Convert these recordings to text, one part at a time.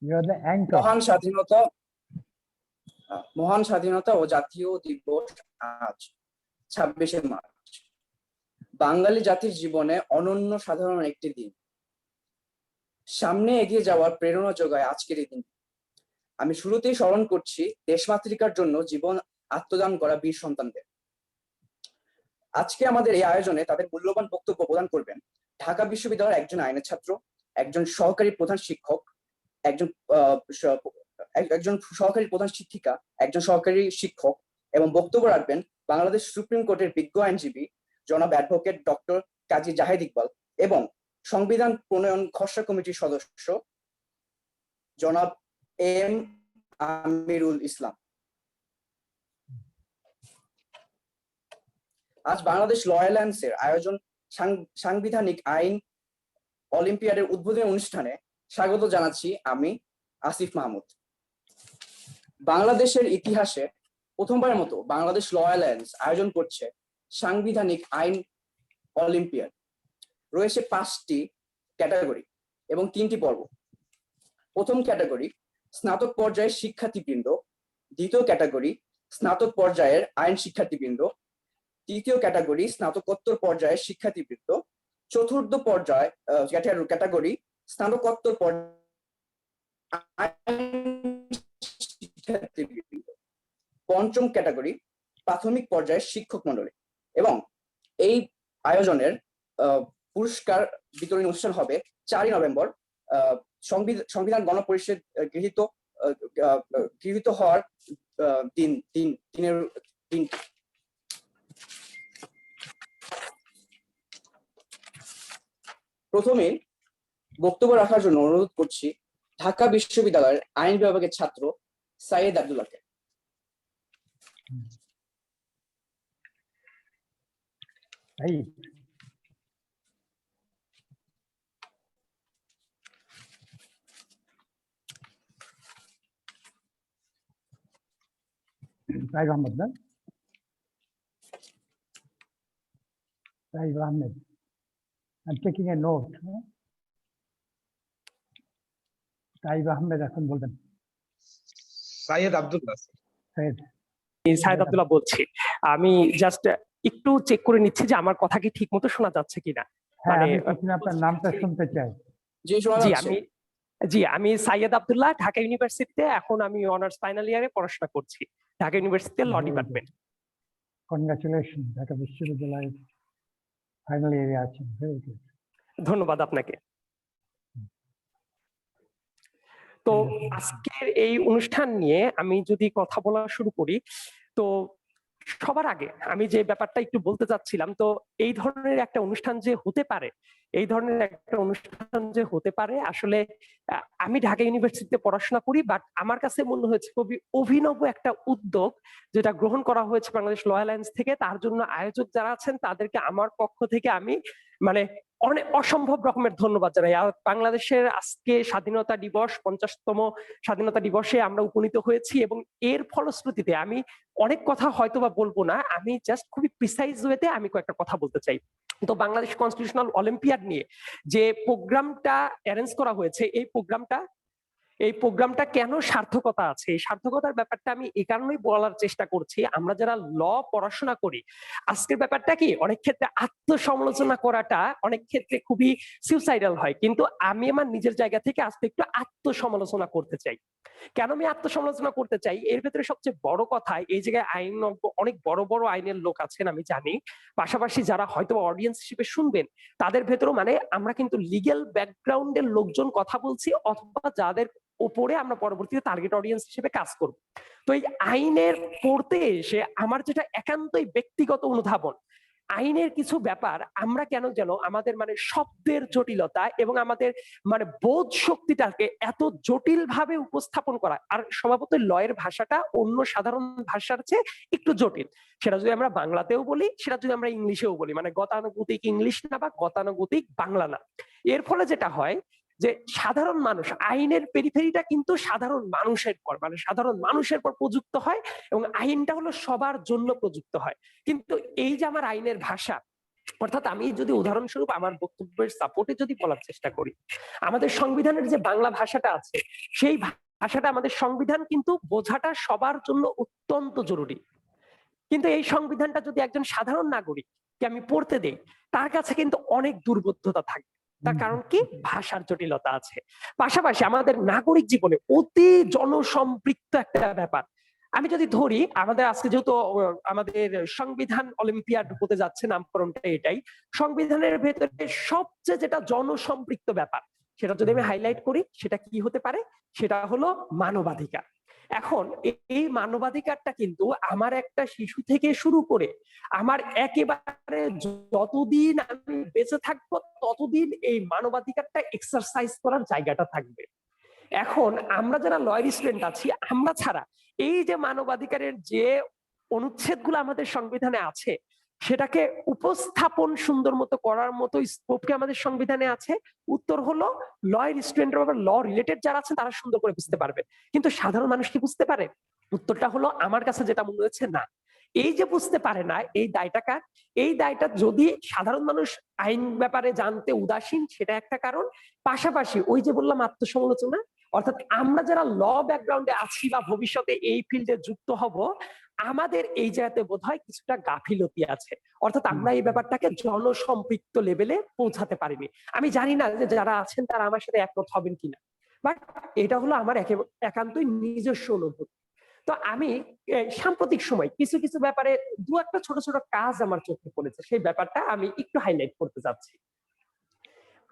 You are the anchor. মহান স্বাধীনতা ও জাতীয় দিবস আজ 26শে মার্চ। বাঙালি জাতির জীবনে অনন্য সাধারণ একটি দিন, সামনে এগিয়ে যাওয়ার প্রেরণা যোগায় আজকের এই দিন। আমি শুরুতেই স্মরণ করছি দেশমাতৃকার জন্য জীবন আত্মদান করা বীর সন্তানদের। আজকে আমাদের এই আয়োজনে তাদের মূল্যবান বক্তব্য প্রদান করবেন ঢাকা বিশ্ববিদ্যালয়ের একজন আইনের ছাত্র, একজন সহকারী প্রধান শিক্ষক, একজন সহকারী প্রধান শিক্ষিকা, একজন সহকারী শিক্ষক, এবং বক্তব্য রাখবেন বাংলাদেশ সুপ্রিম কোর্টের বিজ্ঞ আইনজীবী জনাব অ্যাডভোকেট ডক্টর কাজী জাহিদ ইকবাল এবং সংবিধান প্রণয়ন খসড়া কমিটির সদস্য জনাব এম আমিরুল ইসলাম। আজ বাংলাদেশ ল অ্যালায়েন্সের আয়োজন সাংবিধানিক আইন অলিম্পিয়াডের উদ্বোধনী অনুষ্ঠানে স্বাগত জানাচ্ছি আমি আসিফ মাহমুদ। বাংলাদেশের ইতিহাসে প্রথমবারের মতো বাংলাদেশ ল অ্যালায়েন্স আয়োজন করছে সাংবিধানিক আইন অলিম্পিয়াড। রয়েছে 5টি ক্যাটাগরি এবং 3টি পর্ব। প্রথম ক্যাটাগরি স্নাতক পর্যায়ের শিক্ষার্থীবৃন্দ, দ্বিতীয় ক্যাটাগরি স্নাতক পর্যায়ের আইন শিক্ষার্থীবৃন্দ, তৃতীয় ক্যাটাগরি স্নাতকোত্তর পর্যায়ের শিক্ষার্থীবৃন্দ, চতুর্থ পর্যায় ক্যাটাগরি স্নাতকোত্তর শিক্ষার্থীবৃন্দ, পঞ্চম ক্যাটাগরি প্রাথমিক পর্যায়ের শিক্ষক মন্ডলী। এবং এই আয়োজনের পুরস্কার বিতরণী অনুষ্ঠান হবে 4ই নভেম্বর সংবিধান গণপরিষদ গৃহীত হওয়ার দিনের। প্রথমে বক্তব্য রাখার জন্য অনুরোধ করছি ঢাকা বিশ্ববিদ্যালয়ের আইন বিভাগের ছাত্র Syed আব্দুল্লাহকে। Said Ahmed, no? Said Ahmed. I'm taking a note. Said Ahmed এখন বলবেন। সাইয়েদ আব্দুল্লাহ। সাইয়েদ আব্দুল্লাহ বলছি। আমি জাস্ট একটু চেক করে নিচ্ছি যে আমার কথা কি ঠিক মতো শোনা যাচ্ছে কিনা। মানে আপনার নামটা শুনতে চাই। জি, আমি সাইয়েদ আব্দুল্লাহ, ঢাকা ইউনিভার্সিটিতে এখন আমি অনার্স ফাইনাল ইয়ারে পড়াশোনা করছি, ঢাকা ইউনিভার্সিটির ল ডিপার্টমেন্ট। কনগ্রাচুলেশন, ঢাকা বিশ্ববিদ্যালয়ের ফাইনাল ইয়ারে আছেন। ভেরি গুড, ধন্যবাদ আপনাকে। তো আজকের এই অনুষ্ঠান নিয়ে আমি যদি কথা বলা শুরু করি, তো সবার আগে আমি যে ব্যাপারটা একটু বলতে চাচ্ছিলাম, তো এই ধরনের একটা অনুষ্ঠান যে হতে পারে, আসলে আমি ঢাকা ইউনিভার্সিটিতে পড়াশোনা করি, বাট আমার কাছে মনে হয়েছে খুবই অভিনব একটা উদ্যোগ যেটা গ্রহণ করা হয়েছে বাংলাদেশ ল অ্যালায়েন্স থেকে। তার জন্য আয়োজক যারা আছেন তাদেরকে আমার পক্ষ থেকে আমি অনেক অসম্ভব রকমের ধন্যবাদ জানাই। বাংলাদেশের আজকে স্বাধীনতা দিবস, 50তম স্বাধীনতা দিবসে আমরা উপনীত হয়েছি এবং এর ফলশ্রুতিতে আমি অনেক কথা হয়তোবা বলবো না, আমি জাস্ট খুবই প্রিসাইজ ওয়েতে আমি কয়েকটা কথা বলতে চাই। তো বাংলাদেশ কনস্টিটিউশনাল অলিম্পিয়াড নিয়ে যে প্রোগ্রামটা অ্যারেঞ্জ করা হয়েছে, এই প্রোগ্রামটা কেন সার্থকতা আছে, এই সার্থকতার ব্যাপারটা আমি এই কারণেই বলার চেষ্টা করছি। আমরা যারা ল পড়াশোনা করি, আজকের ব্যাপারটা কি অনেক ক্ষেত্রে আত্মসমালোচনা করাটা অনেক ক্ষেত্রে খুবই সুইসাইডাল হয়, কিন্তু আমি আমার নিজের জায়গা থেকে আজকে একটু আত্মসমালোচনা করতে চাই। কেন আমি আত্মসমালোচনা করতে চাই, এর ভেতরে সবচেয়ে বড় কথা, এই জায়গায় অনেক বড় বড় আইনের লোক আছেন আমি জানি, পাশাপাশি যারা হয়তো অডিয়েন্স হিসেবে শুনবেন তাদের ভেতরেও আমরা কিন্তু লিগ্যাল ব্যাকগ্রাউন্ডের লোকজন কথা বলছি, অথবা যাদের উপরে আমরা পরবর্তীতে টার্গেট অডিয়েন্স হিসেবে কাজ করব। তো এই আইনের পড়তে এসে আমার যেটা একান্তই ব্যক্তিগত অনুধাবন, আইনের কিছু ব্যাপার আমরা কেন যেন আমাদের শব্দের জটিলতা এবং আমাদের বোধ শক্তিটাকে এত জটিল ভাবে উপস্থাপন করা, আর স্বভাবতই লয়ের ভাষাটা অন্য সাধারণ ভাষার চেয়ে একটু জটিল। সেটা যদি আমরা বাংলাতেও বলি, সেটা যদি আমরা ইংলিশেও বলি, গতানুগতিক ইংলিশ না বা গতানুগতিক বাংলা না। এর ফলে যেটা হয় যে সাধারণ মানুষ, আইনের পেরিফেরিটা কিন্তু সাধারণ মানুষের পর প্রযুক্ত হয় এবং আইনটা হলো সবার জন্য প্রযুক্ত হয়। কিন্তু এই যে আমার আইনের ভাষা, অর্থাৎ আমি যদি উদাহরণস্বরূপ আমার বক্তব্যের সাপোর্টে যদি বলার চেষ্টা করি, আমাদের সংবিধানের যে বাংলা ভাষাটা আছে, সেই ভাষাটা আমাদের সংবিধান কিন্তু বোঝাটা সবার জন্য অত্যন্ত জরুরি। কিন্তু এই সংবিধানটা যদি একজন সাধারণ নাগরিককে আমি পড়তে দেই, তার কাছে কিন্তু অনেক দুর্বোধ্যতা থাকবে। তার কারণ কি? ভাষার জটিলতা আছে। পাশাপাশি আমাদের নাগরিক জীবনে অতি জনসম্পৃক্ত একটা ব্যাপার। আমি যদি ধরি, আমাদের আজকে যেহেতু আমাদের সংবিধান অলিম্পিয়াড হতে যাচ্ছে, নামকরণটা এটাই, সংবিধানের ভেতরে সবচেয়ে যেটা জনসম্পৃক্ত ব্যাপার, সেটা যদি আমি হাইলাইট করি, সেটা কি হতে পারে? সেটা হলো মানবাধিকার। এখন এই মানবাধিকারটা কিন্তু আমার একটা শিশু থেকে শুরু করে আমার একেবারে যতদিন আমি বেঁচে থাকবো ততদিন এই মানবাধিকারটা এক্সারসাইজ করার জায়গাটা থাকবে। এখন আমরা যারা লয়ার স্টুডেন্ট আছি, আমরা ছাড়া এই যে মানবাধিকারের যে অনুচ্ছেদগুলো আমাদের সংবিধানে আছে, সেটাকে উপস্থাপন সুন্দর মতো করার মতো স্কোপ কি আমাদের সংবিধানে আছে? উত্তর হলো লয়ের স্টুডেন্ট বা ল রিলেটেড যারা আছেন তারা সুন্দর করে বুঝতে পারবে, কিন্তু সাধারণ মানুষ কি বুঝতে পারে? উত্তরটা হলো আমার কাছে যেটা মনে হচ্ছে, না। এই যে বুঝতে পারে না, এই দায়টা কার? এই দায়টা যদি সাধারণ মানুষ আইন ব্যাপারে জানতে উদাসীন, সেটা একটা কারণ। পাশাপাশি ওই যে বললাম আত্মসমালোচনা, অর্থাৎ আমরা যারা ল ব্যাকগ্রাউন্ডে আছি বা ভবিষ্যতে এই ফিল্ডে যুক্ত হব, আমাদের এই জায়গাতে বোধহয় কিছুটা গাফিলতি আছে। অর্থাৎ আমরা এই ব্যাপারটাকে জনসম্পৃক্ত লেভেলে পৌঁছাতে পারিনি। আমি জানি না যে যারা আছেন তারা আমার সাথে একমত হবেন কিনা, বাট এটা হলো আমার একান্তই নিজস্ব অনুভূতি। তো আমি সাম্প্রতিক সময় কিছু কিছু ব্যাপারে দু একটা ছোট ছোট কাজ আমার চোখে পড়েছে, সেই ব্যাপারটা আমি একটু হাইলাইট করতে যাচ্ছি।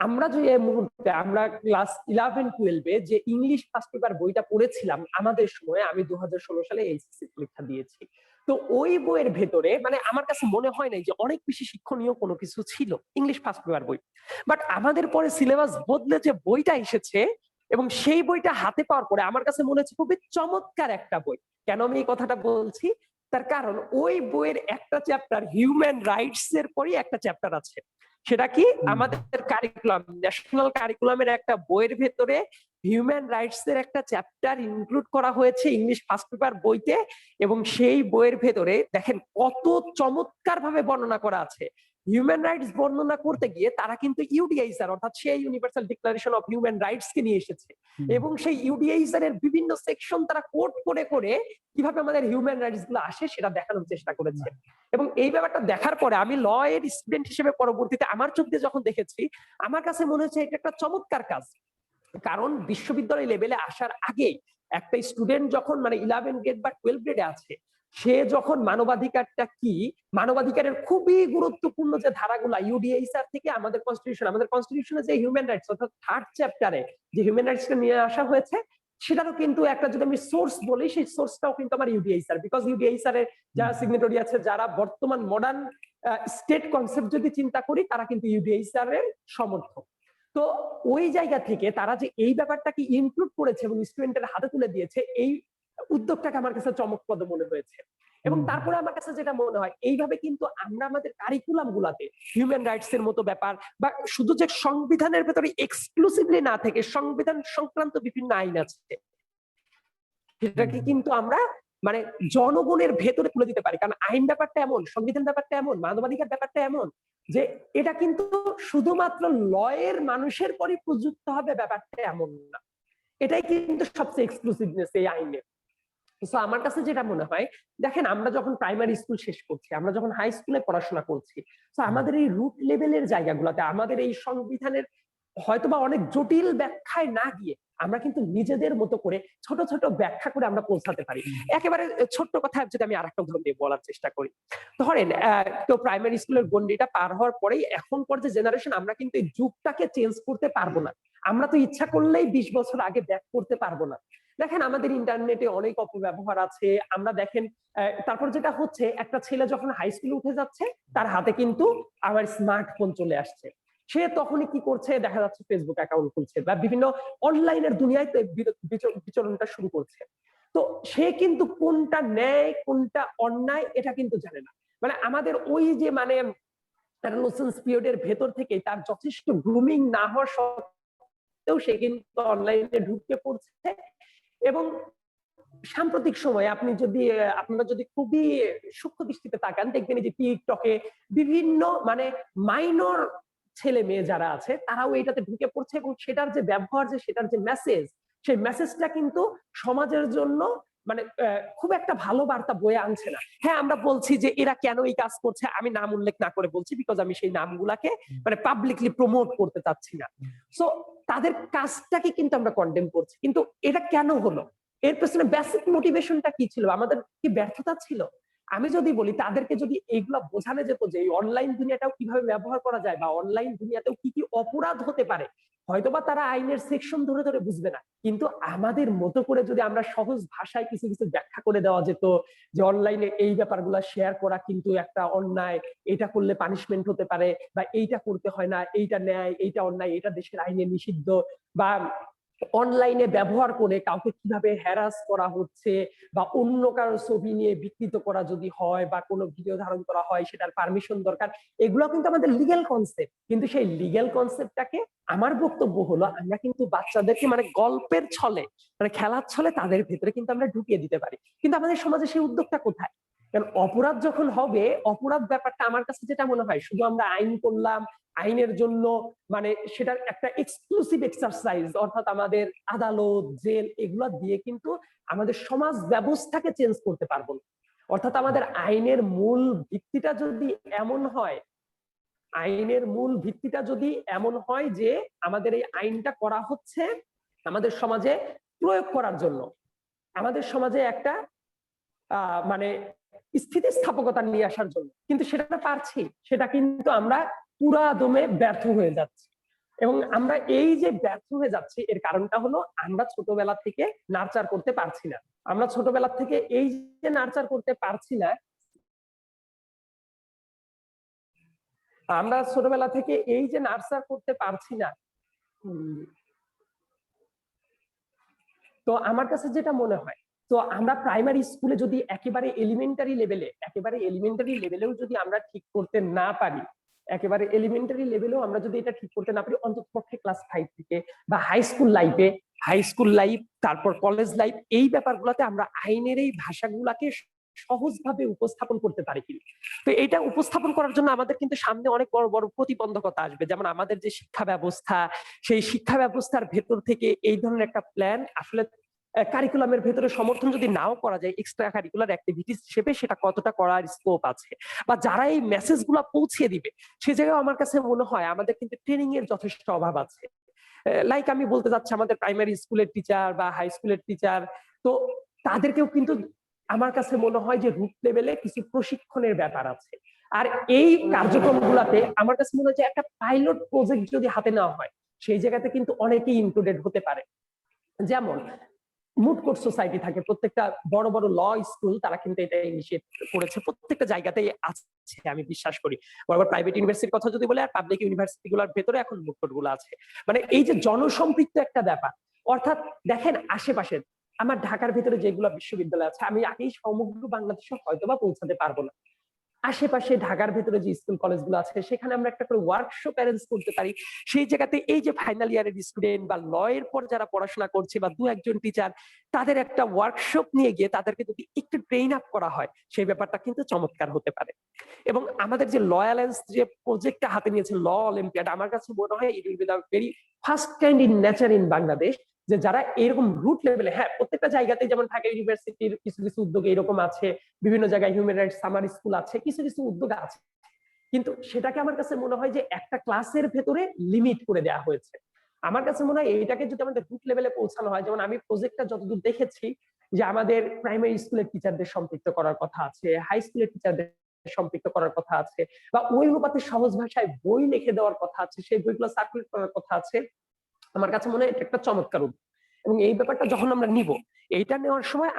আমরা যে মুহূর্তে আমরা ক্লাস 11-12 যে ইংলিশ ফার্স্ট পেপার বইটা পড়েছিলাম আমাদের সময়, আমি 2016 সালে এইচএসসি পরীক্ষা দিয়েছি। তো ওই বইয়ের ভেতরে মানে আমার কাছে মনে হয় নাই যে অনেক বেশি শিক্ষণীয় কোনো কিছু ছিল ইংলিশ ফার্স্ট পেপার বই। বাট আমাদের পরে সিলেবাস বদলে যে বইটা এসেছে এবং সেই বইটা হাতে পাওয়ার পরে আমার কাছে মনে হচ্ছে খুবই চমৎকার একটা বই। কেন আমি এই কথাটা বলছি? তার কারণ ওই বইয়ের একটা চ্যাপ্টার হিউম্যান রাইটস এর পরই একটা চ্যাপ্টার আছে। সেটা কি? আমাদের কারিকুলাম, ন্যাশনাল কারিকুলামের একটা বইয়ের ভেতরে হিউম্যান রাইটস এর একটা চ্যাপ্টার ইনক্লুড করা হয়েছে ইংলিশ ফার্স্ট পেপার বইতে। এবং সেই বইয়ের ভেতরে দেখেন কত চমৎকার ভাবে বর্ণনা করা আছে। হিউম্যান রাইটস বর্ণনা করতে গিয়ে তারা কিন্তু ইউডিএইচআর অর্থাৎ সেই universal declaration of human rights কে নিয়ে এসেছে, এবং সেই ইউডিএইচআর এর বিভিন্ন সেকশন তারা কোট করে করে কিভাবে আমাদের হিউম্যান রাইটস গুলো আসে সেটা দেখানোর চেষ্টা করেছে। এবং এই ব্যাপারটা দেখার পরে আমি ল এর স্টুডেন্ট হিসেবে পরবর্তীতে আমার চোখ দিয়ে যখন দেখেছি, আমার কাছে মনে হচ্ছে এটা একটা চমৎকার কাজ। কারণ বিশ্ববিদ্যালয় লেভেলে আসার আগে একটা স্টুডেন্ট যখন মানে 11 গ্রেড বা 12 গ্রেডে আছে, সে যখন মানবাধিকারটা কি, মানবাধিকারের খুবই গুরুত্বপূর্ণ যে ধারাগুলা ইউডিএইচআর থেকে আমাদের কনস্টিটিউশনে যে হিউম্যান রাইটস অর্থাৎ 3rd চ্যাপ্টারে যে হিউম্যান রাইটস কে নিয়ে আসা হয়েছে, সেটারও কিন্তু একটা যদি আমি সোর্স বলি, সেই সোর্সটাও কিন্তু আমার ইউডিএইচআর, বিকজ ইউডিএইচআর এর যারা সিগনেটরি আছে, যারা বর্তমান মডার্ন স্টেট কনসেপ্ট যদি চিন্তা করি, তারা কিন্তু ইউডিএইচআর এর সমর্থক। তো ওই জায়গা থেকে তারা যে এই ব্যাপারটাকে ইনক্লুড করেছে এবং স্টুডেন্টের হাতে তুলে দিয়েছে, এই উদ্যোগটাকে আমার কাছে চমকপ্রদ মনে হয়েছে। এবং তারপরে আমার কাছে যেটা মনে হয়, এইভাবে কিন্তু আমরা আমাদের কারিকুলাম গুলাতে হিউম্যান রাইটস এর মতো ব্যাপার বা শুধু যে সংবিধানের ভেতরে এক্সক্লুসিভলি না থেকে সংবিধান সংক্রান্ত বিভিন্ন আইন আছে, সেটাকে কিন্তু আমরা মানে জনগণের ভেতরে তুলে দিতে পারি। কারণ আইন ব্যাপারটা এমন, সংবিধান ব্যাপারটা এমন, মানবাধিকার ব্যাপারটা এমন যে এটা কিন্তু শুধুমাত্র লয়ের মানুষের পরই প্রযুক্ত হবে, ব্যাপারটা এমন না। এটাই কিন্তু সবচেয়ে এক্সক্লুসিভনেস এই আইনের। তো আমার কাছে যেটা মনে হয়, দেখেন আমরা যখন প্রাইমারি স্কুল শেষ করছি, আমরা যখন হাই স্কুলে পড়াশোনা করছি, তো আমাদের এই রুট লেভেলের জায়গাগুলোতে আমাদের এই সংবিধানের হয়তোবা অনেক জটিল ব্যাখ্যায় না গিয়ে আমরা কিন্তু নিজেদের মতো করে ছোট ছোট ব্যাখ্যা করে আমরা পৌঁছাতে পারি। একেবারে ছোট্ট কথা যদি আমি আরেকটা উদাহরণ দিয়ে বলার চেষ্টা করি, ধরেন তো প্রাইমারি স্কুলের গন্ডিটা পার হওয়ার পরেই এখনকার যে জেনারেশন, আমরা কিন্তু এই যুগটাকে চেঞ্জ করতে পারবো না। আমরা তো ইচ্ছা করলেই 20 বছর আগে ব্যাক করতে পারবো না। দেখেন আমাদের ইন্টারনেটে অনেক অপব্যবহার আছে। আমরা দেখেন তারপর যেটা হচ্ছে, একটা ছেলে যখন হাই স্কুলে উঠে যাচ্ছে, তার হাতে কিন্তু আমার স্মার্টফোন চলে আসছে। সে তখনই কি করছে, দেখা যাচ্ছে ফেসবুক অ্যাকাউন্ট খুলছে বা বিভিন্ন অনলাইনের দুনিয়ায় বিচরণটা শুরু করছে। তো সে কিন্তু কোনটা ন্যায় কোনটা অন্যায় এটা কিন্তু জানে না। মানে আমাদের ওই যে মানে অ্যাডোলেসেন্স পিরিয়ডের ভেতর থেকে তার যথেষ্ট গ্রুমিং না হওয়ার সত্ত্বেও সে কিন্তু অনলাইনে ঢুকে পড়ছে এবং সাম্প্রতিক সময়ে আপনি যদি আপনারা যদি খুবই সূক্ষ্ম দৃষ্টিতে তাকান, দেখবেন এই যে টিকটকে বিভিন্ন মানে মাইনর ছেলে মেয়ে যারা আছে তারাও এটাতে ঢুকে পড়ছে, এবং সেটার যে ব্যবহার, যে সেটার যে মেসেজ, সেই মেসেজটা কিন্তু সমাজের জন্য মানে খুব একটা ভালো বার্তা বয়ে আনছে না। হ্যাঁ, আমরা বলছি যে এরা কেন এই কাজ করছে, আমি নাম উল্লেখ না করে বলছি, বিকজ আমি সেই নামগুলাকে মানে পাবলিকলি প্রমোট করতে চাচ্ছি না। সো তাদের কাজটাকে কিন্তু আমরা কন্ডেম করছি, কিন্তু এটা কেন হলো, এর পেছনে বেসিক মোটিভেশনটা কি ছিল? আমাদের কি ব্যর্থতা ছিল? আমি যদি বলি, তাদেরকে যদি এইগুলা বোঝানো যেত যে এই অনলাইন দুনিয়াটাও কিভাবে ব্যবহার করা যায়, বা অনলাইন দুনিয়াতেও কি কি অপরাধ হতে পারে, হয়তোবা তারা আইনের সেকশন ধরে ধরে বুঝবে না, কিন্তু আমাদের মতো করে যদি আমরা সহজ ভাষায় কিছু কিছু ব্যাখ্যা করে দেওয়া যেত যে অনলাইনে এই ব্যাপারগুলো শেয়ার করা কিন্তু একটা অন্যায়, এটা করলে পানিশমেন্ট হতে পারে, বা এইটা করতে হয় না, এইটা ন্যায়, এইটা অন্যায়, এটা দেশের আইনে নিষিদ্ধ, বা অনলাইনে ব্যবহার করে কাউকে কিভাবে হ্যারাস করা হচ্ছে, বা অন্য কারো ছবি নিয়ে বিকৃত করা যদি হয়, বা কোনো ভিডিও ধারণ করা হয়, সেটার পারমিশন দরকার। এগুলো কিন্তু আমাদের লিগ্যাল কনসেপ্ট, কিন্তু সেই লিগ্যাল কনসেপ্টটাকে আমার বক্তব্য হলো আমরা কিন্তু বাচ্চাদেরকে মানে গল্পের ছলে, মানে খেলার ছলে তাদের ভেতরে কিন্তু আমরা ঢুকিয়ে দিতে পারি, কিন্তু আমাদের সমাজে সেই উদ্যোগটা কোথায়? কারণ অপরাধ যখন হবে, অপরাধ ব্যাপারটা আমার কাছে যেটা মনে হয়, শুধু আমরা আইন করলাম, আইনের জন্য মানে সেটার একটা এক্সক্লুসিভ এক্সারসাইজ, অর্থাৎ আমাদের আদালত, জেল, এগুলো দিয়ে কিন্তু আমাদের সমাজ ব্যবস্থাকে চেঞ্জ করতে পারবো না। অর্থাৎ আমাদের আইনের মূল ভিত্তিটা যদি এমন হয়, আইনের মূল ভিত্তিটা যদি এমন হয় যে আমাদের এই আইনটা করা হচ্ছে আমাদের সমাজে প্রয়োগ করার জন্য, আমাদের সমাজে একটা মানে স্থিতিস্থাপকতা নিয়ে আসার জন্য, কিন্তু সেটা পারছি, সেটা কিন্তু আমরা পুরা দমে ব্যর্থ হয়ে যাচ্ছি। এবং আমরা এই যে ব্যর্থ হয়ে যাচ্ছি, এর কারণটা হলো আমরা ছোটবেলা থেকে নার্চার করতে পারছি না। আমরা ছোটবেলা থেকে এই যে নার্চার করতে পারছি না, আমরা ছোটবেলা থেকে এই যে নার্চার করতে পারছি না, তো আমার কাছে যেটা মনে হয়, তো আমরা প্রাইমারি স্কুলে যদি একেবারে এলিমেন্টারি লেভেলেও যদি আমরা ঠিক করতে না পারি, একেবারে এলিমেন্টারি লেভেলেও আমরা যদি এটা ঠিক করতে না পারি, অন্ততপক্ষে ক্লাস 5 থেকে বা হাই স্কুল লাইফ, তারপর কলেজ লাইফ, এই ব্যাপারগুলোতে আমরা আইনের এই ভাষাগুলাকে সহজভাবে উপস্থাপন করতে পারি কিনা। তো এটা উপস্থাপন করার জন্য আমাদের কিন্তু সামনে অনেক বড় বড় প্রতিবন্ধকতা আসবে, যেমন আমাদের যে শিক্ষা ব্যবস্থা, সেই শিক্ষা ব্যবস্থার ভেতর থেকে এই ধরনের একটা প্ল্যান আসলে কারিকুলামের ভেতরে সমর্থন যদি নাও করা যায়, এক্সট্রা কারিকুলার অ্যাক্টিভিটিস হিসেবে সেটা কতটা করার স্কোপ আছে, বা যারা এই মেসেজ গুলা পৌঁছে দিবে, সে জায়গায় আমার কাছে মনে হয় আমাদের কিন্তু ট্রেনিং এর যথেষ্ট অভাব আছে। লাইক আমি বলতে চাচ্ছি, আমাদের প্রাইমারি স্কুলের টিচার বা হাই স্কুলের টিচার, তো তাদেরকেও কিন্তু আমার কাছে মনে হয় যে রুট লেভেলে কিছু প্রশিক্ষণের ব্যাপার আছে। আর এই কার্যক্রমগুলোতে আমার কাছে মনে হয় যে একটা পাইলট প্রজেক্ট যদি হাতে নেওয়া হয়, সেই জায়গাতে কিন্তু অনেকেই ইনক্লুডেড হতে পারে। যেমন মুড কোর্ট সোসাইটি থাকে, প্রত্যেকটা বড় বড় ল স্কুল তারা কিন্তু এটা ইনিশিয়েট করেছে, প্রত্যেকটা জায়গাতেই আছে আমি বিশ্বাস করি। বড় বড় প্রাইভেট ইউনিভার্সিটির কথা যদি বলে, আর পাবলিক ইউনিভার্সিটি গুলোর ভেতরে এখন মুড কোর্ট গুলো আছে। মানে এই যে জনসম্পৃক্ত একটা ব্যাপার, অর্থাৎ দেখেন আশেপাশে আমার ঢাকার ভেতরে যেগুলো বিশ্ববিদ্যালয় আছে, আমি আগেই সমগ্র বাংলাদেশে হয়তোবা পৌঁছাতে পারবো না, আশেপাশে ঢাকার ভেতরে যে স্কুল কলেজগুলো আছে সেখানে আমরা একটা করে ওয়ার্কশপ অ্যারেঞ্জ করতে পারি। সেই জায়গাতে এই যে ফাইনাল ইয়ারের স্টুডেন্ট বা ল এর পর যারা পড়াশোনা করছে, বা 2-1 টিচার, তাদের একটা ওয়ার্কশপ নিয়ে গিয়ে তাদেরকে যদি একটু ট্রেন আপ করা হয়, সেই ব্যাপারটা কিন্তু চমৎকার হতে পারে। এবং আমাদের যে ল অ্যালায়েন্স যে প্রজেক্টটা হাতে নিয়েছে, ল অলিম্পিয়াড, আমার কাছে মনে হয় it will be the very first kind in nature in Bangladesh, যে যারা এরকম রুট লেভেলে, হ্যাঁ প্রত্যেকটা জায়গাতেই যেমন ঢাকা ইউনিভার্সিটির কিছু কিছু উদ্যোগ এরকম আছে, বিভিন্ন জায়গায় হিউম্যান রাইটস সামার স্কুল আছে, কিছু কিছু উদ্যোগ আছে, কিন্তু সেটাকে আমার কাছে মনে হয় যে একটা ক্লাসের ভেতরে লিমিট করে দেওয়া হয়েছে। আমার কাছে মনে হয় এইটাকে যদি আমাদের রুট লেভেলে পৌঁছানো হয়, যেমন আমি প্রজেক্টটা যতদূর দেখেছি যে আমাদের প্রাইমারি স্কুলের টিচারদের সম্পৃক্ত করার কথা আছে, হাই স্কুলের টিচারদের সম্পৃক্ত করার কথা আছে, বা ওই অনুপাতে সহজ ভাষায় বই লিখে দেওয়ার কথা আছে, সেই বইগুলো সার্কুলেট করার কথা আছে। আমার কাছে মনে হয় এটা একটা চমৎকার উদ্যোগ। এবং এই ব্যাপারটা যখন আমরা নিব, এইটা নেওয়ার সময়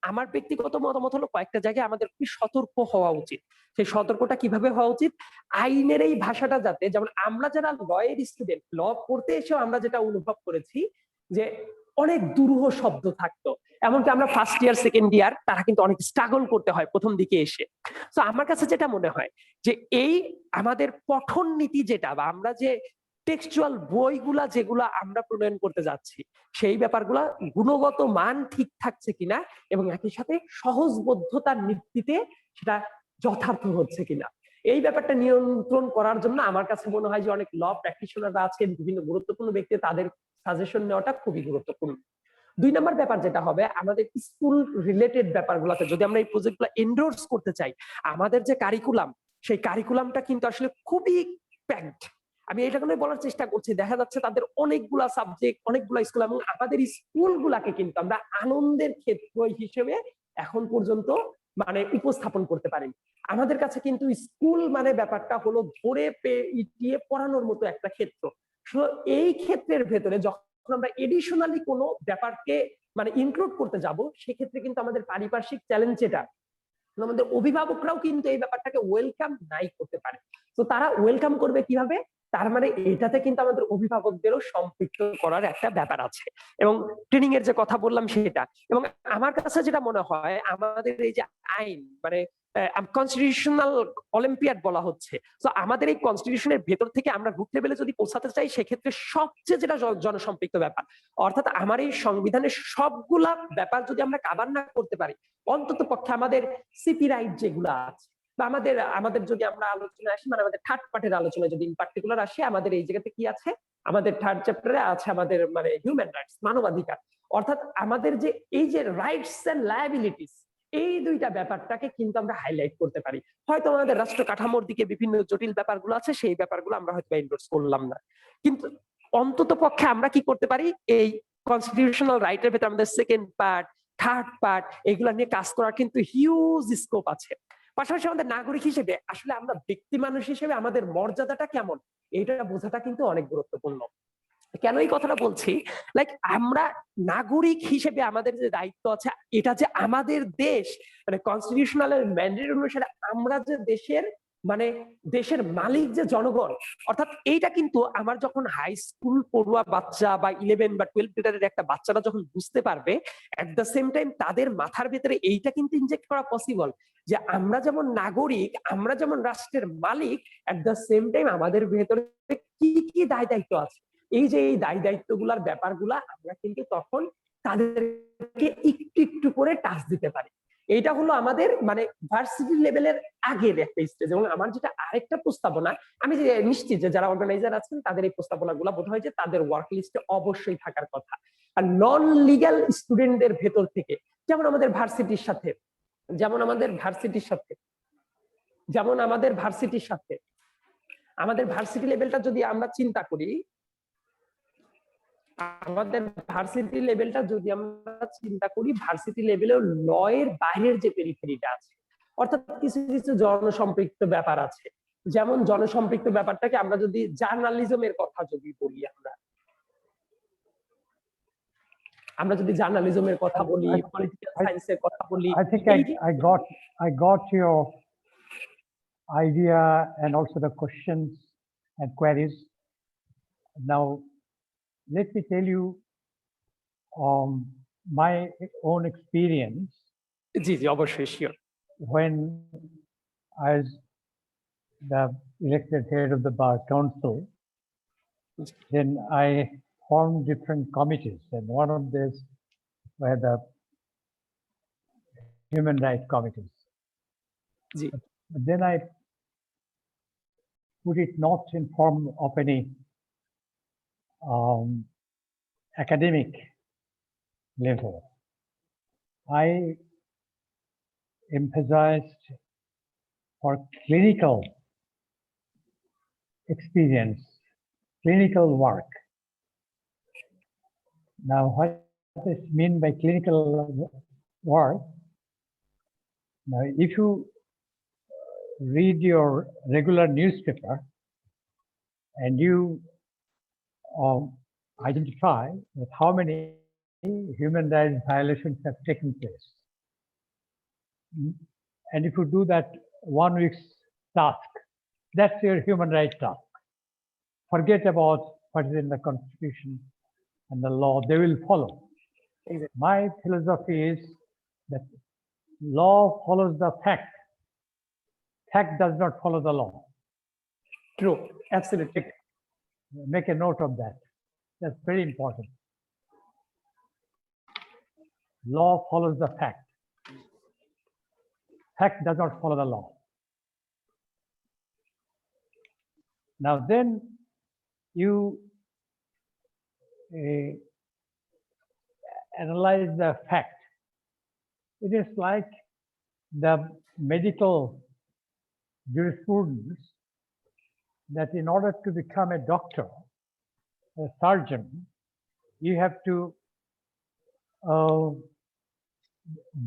আমার ব্যক্তিগত মতামত হলো কয়েকটা জায়গায় আমাদের খুবই সতর্ক হওয়া উচিত। সেই সতর্কটা কিভাবে হওয়া উচিত? আইনের এই ভাষাটা যাতে, যেমন আমরা যারা ল এর স্টুডেন্ট, ল পড়তে এসেও আমরা যেটা অনুভব করেছি যে অনেক দুরূহ শব্দ থাকতো, এমনকি আমরা ফার্স্ট ইয়ার সেকেন্ড ইয়ার তারা কিন্তু অনেক স্ট্রাগল করতে হয় প্রথম দিকে এসে। তো আমার কাছে যেটা মনে হয় যে এই আমাদের পঠন নীতি যেটা, বা আমরা যে টেক্সচুয়াল বইগুলা যেগুলা আমরা প্রণয়ন করতে যাচ্ছি সেই ব্যাপারগুলা গুণগত মান ঠিক থাকছে কিনা এবং একই সাথে সহজবোধ্যতার ভিত্তিতে সেটা যথার্থ হচ্ছে কিনা, এই ব্যাপারটা নিয়ন্ত্রণ করার জন্য আমার কাছে মনে হয় যে অনেক ল প্র্যাকটিশনাররা আছেন, বিভিন্ন গুরুত্বপূর্ণ ব্যক্তি, তাদের সাজেশন নেওয়াটা খুবই গুরুত্বপূর্ণ। 2 নম্বর ব্যাপার যেটা হবে, আমাদের স্কুল রিলেটেড ব্যাপারগুলোতে যদি আমরা এই প্রজেক্টগুলো এন্ডোর্স করতে চাই, আমাদের যে কারিকুলাম সেই কারিকুলামটা কিন্তু আসলে খুবই প্যাকড। আমি এটা কোনো বলার চেষ্টা করছি, দেখা যাচ্ছে তাদের অনেকগুলা সাবজেক্ট, অনেকগুলা স্কুল, এবং আমাদের স্কুলগুলাকে কিন্তু আমরা আনন্দের ক্ষেত্র হিসেবে এখন পর্যন্ত মানে উপস্থাপন করতে পারিনি। আমাদের কাছে কিন্তু স্কুল মানে ব্যাপারটা হলো ধরে ইটিয়ে পড়ানোর মতো একটা ক্ষেত্র। এই ক্ষেত্রের ভেতরে যখন আমরা এডিশনালি কোনো ব্যাপারকে মানে ইনক্লুড করতে যাব, সেক্ষেত্রে কিন্তু আমাদের পারিপার্শ্বিক চ্যালেঞ্জ যেটা, আমাদের অভিভাবকরাও কিন্তু এই ব্যাপারটাকে ওয়েলকাম নাই করতে পারে। তো তারা ওয়েলকাম করবে কিভাবে? তার মানে এটাতে কিন্তু আমাদের অভিভাবকদেরও সম্পৃক্ত করার একটা ব্যাপার আছে, এবং ট্রেনিং এর যে কথা বললাম সেটা। এবং আমার কাছে যেটা মনে হয়, আমাদের এই যে আইন মানে কনস্টিটিউশনাল অলিম্পিয়াড বলা হচ্ছে, তো আমাদের এই কনস্টিটিউশনের ভেতর থেকে আমরা রুট লেভেলে যদি পৌঁছাতে চাই, সেক্ষেত্রে সবচেয়ে যেটা জনসম্পৃক্ত ব্যাপার, অর্থাৎ আমার এই সংবিধানের সবগুলা ব্যাপার যদি আমরা কাভার না করতে পারি, অন্তত পক্ষে আমাদের সিপি রাইট যেগুলো আছে, বা আমাদের যদি আমরা আলোচনায় আসি, মানে আমাদের থার্ড পার্টের আলোচনায় যদি ইন পার্টিকুলার আসি, আমাদের এই জায়গাতে কি আছে, আমাদের থার্ড চ্যাপ্টারে আছে আমাদের মানে হিউম্যান রাইটস, মানবাধিকার। অর্থাৎ আমাদের যে এই যে রাইটস এন্ড লায়াবিলিটিস, এই দুইটা ব্যাপারটাকে কিন্তু আমরা হাইলাইট করতে পারি। হয়তো আমাদের রাষ্ট্র কাঠামোর দিকে বিভিন্ন জটিল ব্যাপারগুলো আছে, সেই ব্যাপারগুলো আমরা হয়তো এন্ডোর্স করলাম না, কিন্তু অন্তত পক্ষে আমরা কি করতে পারি, এই কনস্টিটিউশনাল রাইটের ভেতরে আমাদের সেকেন্ড পার্ট, থার্ড পার্ট, এগুলা নিয়ে কাজ করার কিন্তু হিউজ স্কোপ আছে। পাশাপাশি আমাদের নাগরিক হিসেবে আসলে আমরা ব্যক্তি মানুষ হিসেবে আমাদের মর্যাদাটা কেমন, এটা বোঝাটা কিন্তু অনেক গুরুত্বপূর্ণ। কেন এই কথাটা বলছি, লাইক আমরা নাগরিক হিসেবে আমাদের যে দায়িত্ব আছে, এটা যে আমাদের দেশ মানে কনস্টিটিউশনাল ম্যান্ডেট অনুসারে আমরা যে দেশের মালিক যে জনগণ, অর্থাৎ এইটা কিন্তু আমার যখন হাই স্কুল পড়ুয়া বাচ্চা বা 11 বা 12 গ্রেডের একটা বাচ্চারা যখন বুঝতে পারবে, এট দ্য সেম টাইম তাদের মাথার ভেতরে এইটা কিন্তু ইনজেক্ট করা পসিবল যে আমরা যেমন নাগরিক, আমরা যেমন রাষ্ট্রের মালিক, এট দ্য সেম টাইম আমাদের ভেতরে কি কি দায় দায়িত্ব আছে। এই যে এই দায় দায়িত্বগুলার ব্যাপারগুলা আমরা কিন্তু তখন তাদেরকে একটু একটু করে টাচ দিতে পারি। এইটা হলো আমাদের মানে ভার্সিটি লেভেলের আগের একটা স্টেজ। এবং আমার যেটা আরেকটা প্রস্তাবনা, আমি যে নিশ্চিত যে যারা অর্গানাইজার আছেন তাদের এই প্রস্তাবনাগুলো বোধ হয় যে তাদের ওয়ার্ক লিস্টে অবশ্যই থাকার কথা। আর নন লিগ্যাল স্টুডেন্টদের ভেতর থেকে, যেমন আমাদের ভার্সিটির সাথে আমাদের ভার্সিটি লেভেলটা যদি আমরা চিন্তা করি, ভার্সিটি লেভেলেও ল এর বাইরের যে পেরিফেরিটা আছে, অর্থাৎ কিছু কিছু জনসম্পৃক্ত ব্যাপার আছে। যেমন জনসম্পৃক্ত ব্যাপারটাকে আমরা যদি জার্নালিজমের কথা যদি বলি, আমরা যদি জার্নালিজমের কথা বলি, পলিটিক্যাল সায়েন্সের কথা বলি, I think I got your idea and also the questions and queries. Now, let me tell you my own experience. জি জি অবশ্যই, sure. When I was the elected head of the Bar Council, then I formed different committees, and one of these were the human rights committees. But then I put it not in form of any academic level. I emphasized for clinical experience, clinical work. Now, what is meant by clinical work? Now, if you read your regular newspaper and you identify that how many human rights violations have taken place, and if you do that 1 week's task, that's your human rights task. Forget about what is in the Constitution and the law, they will follow. Exactly. My philosophy is that law follows the fact. Fact does not follow the law. True, absolutely. Make a note of that. That's very important. Law follows the fact. Fact does not follow the law. Now then you analyze the fact. It is like the medical jurisprudence that in order to become a doctor, a surgeon, you have to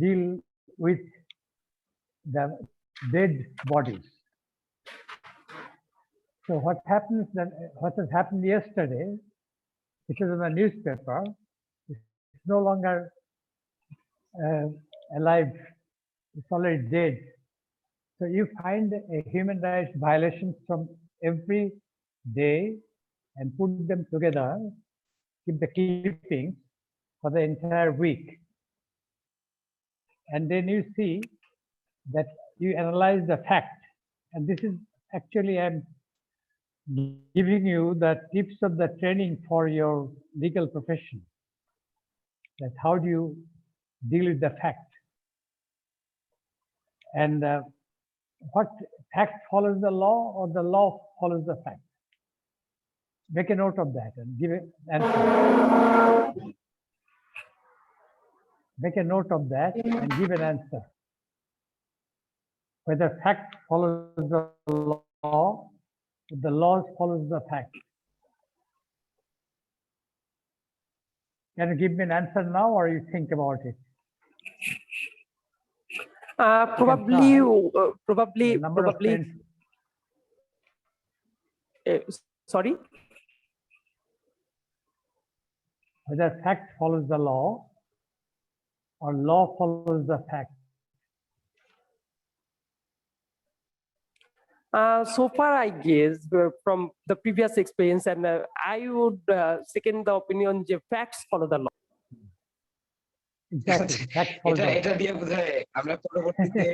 deal with the dead bodies. So what happens then, what has happened yesterday, which is in the newspaper, is no longer alive, it's already dead. So you find a human rights violations from every day and put them together, keep the clippings for the entire week. And then you see that you analyze the fact. And this is actually, I'm giving you the tips of the training for your legal profession. That how do you deal with the fact? And what fact follows the law or the law follows the fact? Make a note of that and give an answer. Make a note of that and give an answer. Whether fact follows the law, the law follows the fact. Can you give me an answer now or you think about it? Probably, Number of friends, sorry. whether fact follows the law or law follows the fact. So far, I guess from the previous experience, and I would second the opinion that facts follow the law. Exactly. Fact follows এটা the এটা দিয়ে বোধহয় আমরা পরবর্তীতে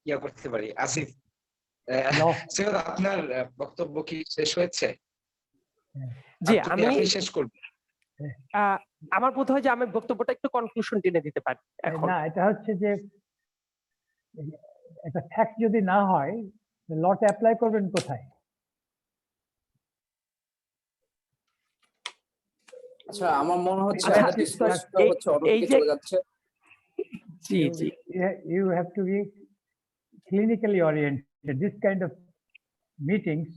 ইয়া করতে পারি। Asif, law. Syed আপনার বক্তব্য কি শেষ হয়েছে? জি, আপনি শেষ করবেন। আমার বোধ হয় যে আমি বক্তব্যটা একটু কনক্লুশন টেনে দিতে পারি এখন। না, এটা হচ্ছে যে একটা ফ্যাক্ট যদি না হয় লতে অ্যাপ্লাই করবেন কোথায়? আচ্ছা, আমার মনে হচ্ছে আচ্ছা, আমরা ডিসকাসটা হচ্ছে অন্যদিকে চলে যাচ্ছে। জি জি, You have to be clinically oriented. This kind of meetings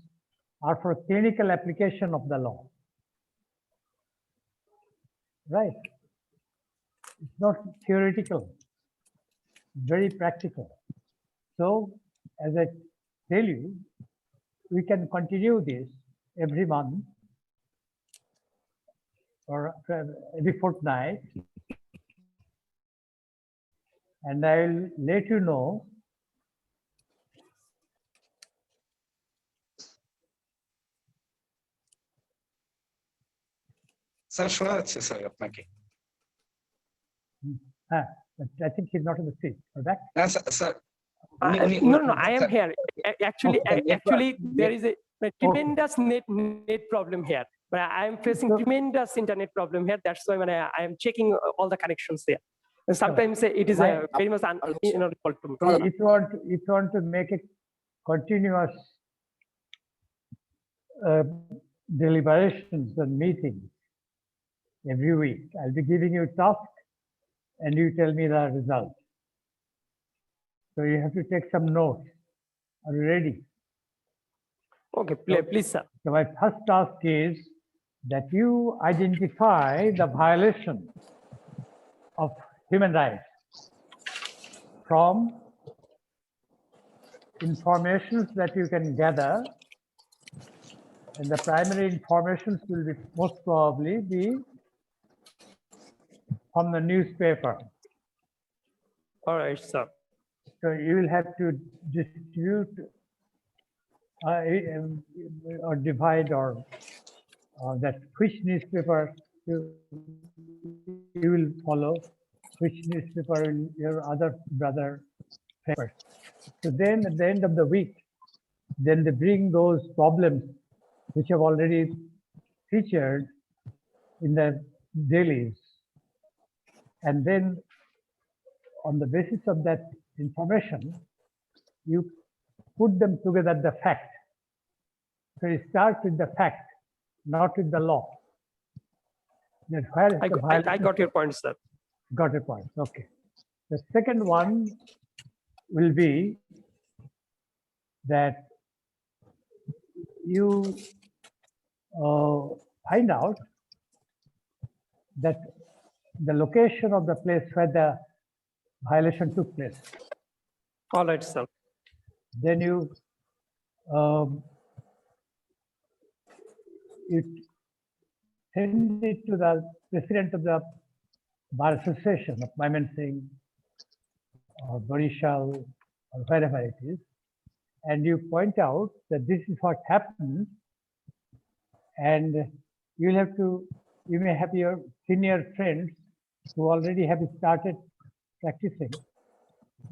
are for clinical application of the law. Right? It's not theoretical, it's very practical. So, as I tell you, we can continue this every month or every fortnight, and I will let you know sir শোনা যাচ্ছে sir আপনাকে? but I think he's not in the seat. Correct? না sir, no, I am here. Actually, there is a tremendous net problem here. But I am facing tremendous internet problem here. That's why when I am checking all the connections there. And sometimes it is very much inaudible to me. If you want to make it continuous deliberations and meetings every week, I'll be giving you a task and you tell me the result. So you have to take some notes. Are you ready? Okay, please, sir. So my first task is that you identify the violation of human rights from informations that you can gather, and the primary informations will be most probably be from the newspaper. All right, sir. So you will have to distribute or divide or that which newspaper you will follow, which newspaper will your other brother favors. So then at the end of the week, then they bring those problems which have already featured in the dailies. And then on the basis of that information, you put them together the fact. So you start with the fact, not with the law. That where is I the got, I violation- got your point, sir. Got a point. Okay. The second one will be that you find out that the location of the place where the violation took place. All right, sir. Then you send it to the president of the Bar Association of Mymensingh or Barishal or wherever it is, and you point out that this is what happened, and you may have your senior friends who already have started practicing,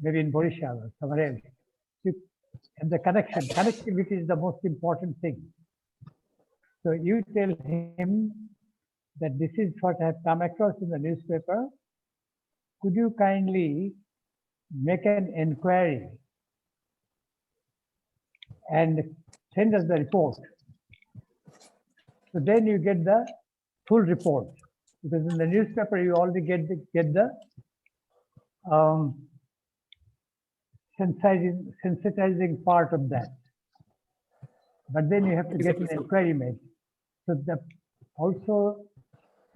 maybe in Barishal or somewhere else. And the connectivity is the most important thing. So you tell him that this is what I have come across in the newspaper. Could you kindly make an inquiry and send us the report? So then you get the full report, because in the newspaper you already get the sensitizing part of that. But then you have to get an Exactly. inquiry made. So also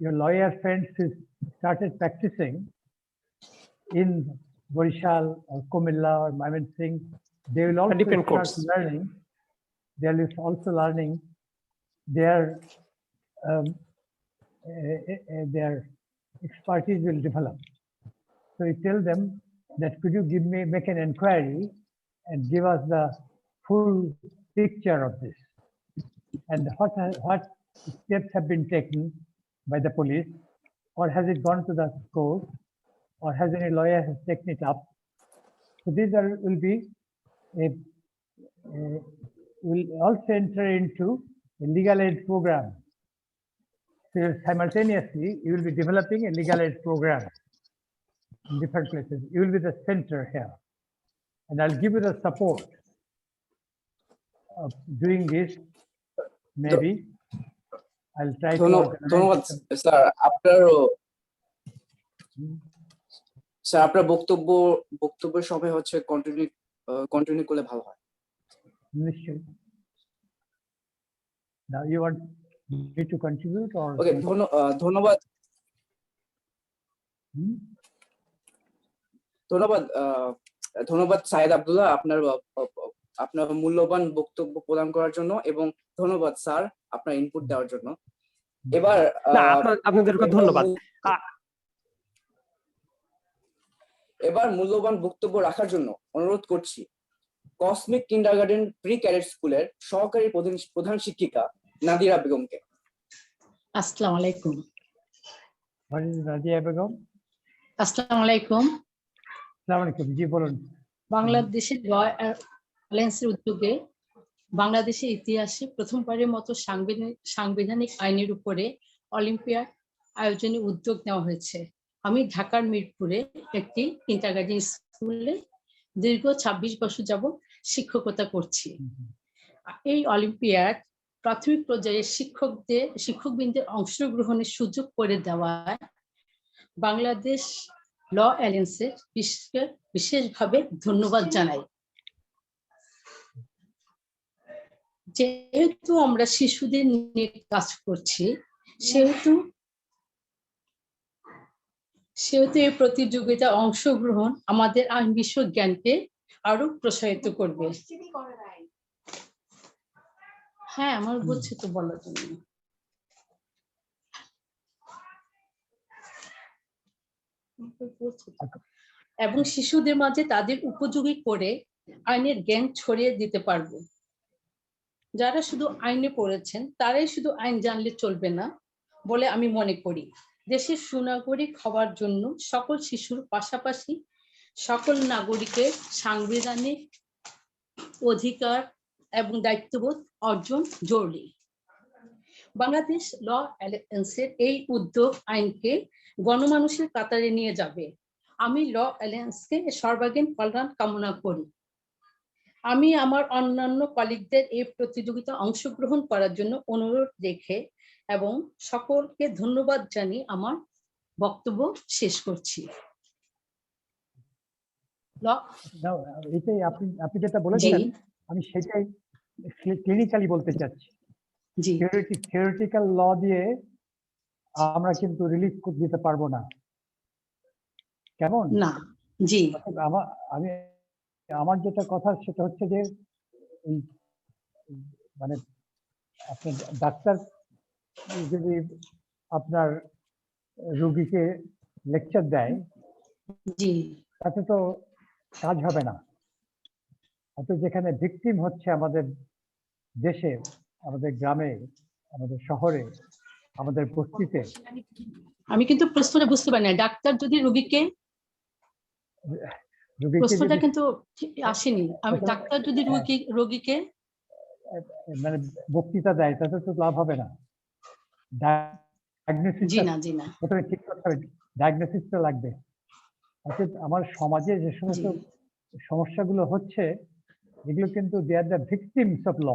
your lawyer friends who started practicing in Barishal or Comilla or Mymensingh, they will also different start courts. learning. They will also learning their expertise will develop. So you tell them that could you make an inquiry and give us the full picture of this, and what steps have been taken by the police, or has it gone to the court, or has any lawyer has taken it up. So these will be will also enter into a legal aid program. So simultaneously, you will be developing a legal aid program in different places. You will be the center here, and I'll give you the support of doing this. Maybe I'll try to ধন্যবাদ organize some- sir, আপনার বক্তব্যের সময় হচ্ছে continue করলে ভালো হয়। নিশ্চয়ই। Now you want me to contribute or? ওকে, ধন্যবাদ Hmm? ধন্যবাদ সাইদ আব্দুল্লাহ, আপনার মূল্যবান বক্তব্য প্রদান করার জন্য, এবং ধন্যবাদ স্যার আপনার ইনপুট দেওয়ার জন্য। এবার না, আপনাদেরকে ধন্যবাদ। এবার মূল্যবান বক্তব্য রাখার জন্য অনুরোধ করছি কসমিক কিন্ডারগার্টেন প্রি ক্যাডেট স্কুলের সহকারী প্রধান শিক্ষিকা নাদিরা বেগমকে। আসসালামু আলাইকুম। What is Nadia Begum? আসসালামু আলাইকুম। আসসালামু আলাইকুম, জি বলুন। বাংলাদেশের ল অ্যালায়েন্সের উদ্যোগে বাংলাদেশের ইতিহাসে প্রথমবারের মতো সাংবিধানিক আইনের উপরে অলিম্পিয়াড আয়োজনের উদ্যোগ নেওয়া হয়েছে। আমি ঢাকার মিরপুরে একটি কিন্ডারগার্টেন স্কুলে দীর্ঘ 26 বছর যাবত শিক্ষকতা করছি। এই অলিম্পিয়াড প্রাথমিক পর্যায়ে শিক্ষকবৃন্দের অংশগ্রহণের সুযোগ করে দেওয়ায় বাংলাদেশ ল অ্যালায়েন্সের বিশেষভাবে ধন্যবাদ জানাই। যেহেতু আমরা শিশুদের নিয়ে কাজ করছি, সেহেতু এই প্রতিযোগিতা অংশগ্রহণ আমাদের আইন বিষয়ক জ্ঞানকে আরো প্রসারিত করবে। হ্যাঁ, আমার বলছি তো বলার জন্য। এবং শিশুদের মাঝে তাদের উপযোগী করে আইনের জ্ঞান ছড়িয়ে দিতে পারবো। যারা শুধু আইনে পড়েছেন তারাই শুধু আইন জানলে চলবে না বলে আমি মনে করি। দেশের সুনাগরিক হওয়ার জন্য সকল শিশুর পাশাপাশি সকল নাগরিকের সাংবিধানিক অধিকার এবং দায়িত্ববোধ অর্জন জরুরি। বাংলাদেশ ল অ্যালায়েন্সের এই উদ্যোগ আইনকে গণমানুষের কাতারে নিয়ে যাবে। আমি ল অ্যালায়েন্সকে সর্বাঙ্গীন কল্যাণ কামনা করি। আমি আমার অন্যান্য কলিগদের এই প্রতিযোগিতা অংশগ্রহণ করার জন্য অনুরোধ রেখে এবং সকলকে ধন্যবাদ জানিয়ে আমার বক্তব্য শেষ করছি। না, এটাই আপনি আপনি যেটা জি বলেছেন আমি সেটাই ক্লিনিক্যালি বলতে চাচ্ছি। জি থিওরিটিক্যাল ল দিয়ে আমরা কিন্তু রিলিজ দিতে পারবো না, কেমন? না জি অতএব আমার যেটা কথা সেটা হচ্ছে যে এই মানে আপনার ডাক্তার যদি আপনার রোগীকে লেকচার দেয় জি তাতে তো কাজ হবে না। অতএব যেখানে ভিকটিম হচ্ছে আমাদের দেশে, আমাদের গ্রামে, আমাদের শহরে, আমাদের বস্তিতে, আমি কিন্তু প্রশ্নটা বুঝতে পারি না। ডাক্তার যদি রোগীকে, রোগীকে প্রশ্নটা যদি কিন্তু ঠিক আসেনি। আমি ডাক্তার যদি রোগীকে মানে বক্তৃতা দেয় তাতে তো লাভ হবে না। জি ডায়াগনোসিসটা না জি না প্রথমে ঠিক করতে হবে, ডায়াগনোসিসটা লাগবে। অর্থাৎ আমার সমাজে যে সমস্ত জি সমস্যাগুলো হচ্ছে এগুলো কিন্তু they are the victims of law,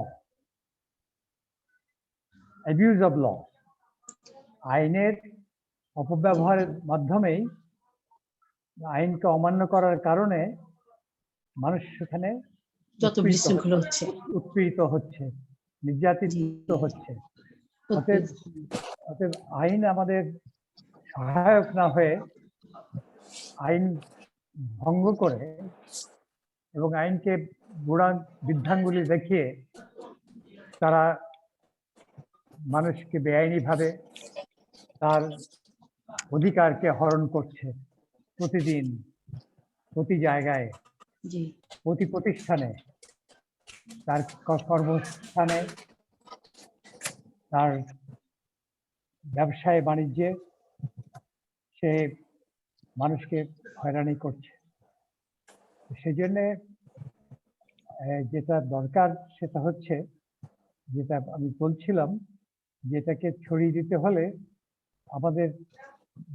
abuse of law. আইনের অপব্যবহারের মাধ্যমেই, আইনকে অমান্য করার কারণে মানুষ সেখানে যত বিশৃঙ্খল হচ্ছে উৎপীড়িত হচ্ছে, নির্যাতিত হচ্ছে। অতএব অতএব আইন আমাদের সহায়ক না হয়ে আইন ভঙ্গ করে এবং আইনকে বুড়া বৃদ্ধাঙ্গুলি দেখিয়ে তারা মানুষকে বেআইনিভাবে তার অধিকারকে হরণ করছে প্রতিদিন, প্রতি জায়গায়, জি প্রতি প্রতিষ্ঠানে, তার কর্মস্থানে, তার ব্যবসায় বাণিজ্যে সে মানুষকে হয়রানি করছে। সেই জন্য যেটা দরকার সেটা হচ্ছে, যেটা আমি বলছিলাম, যেটাকে ছড়িয়ে দিতে হলে আমাদের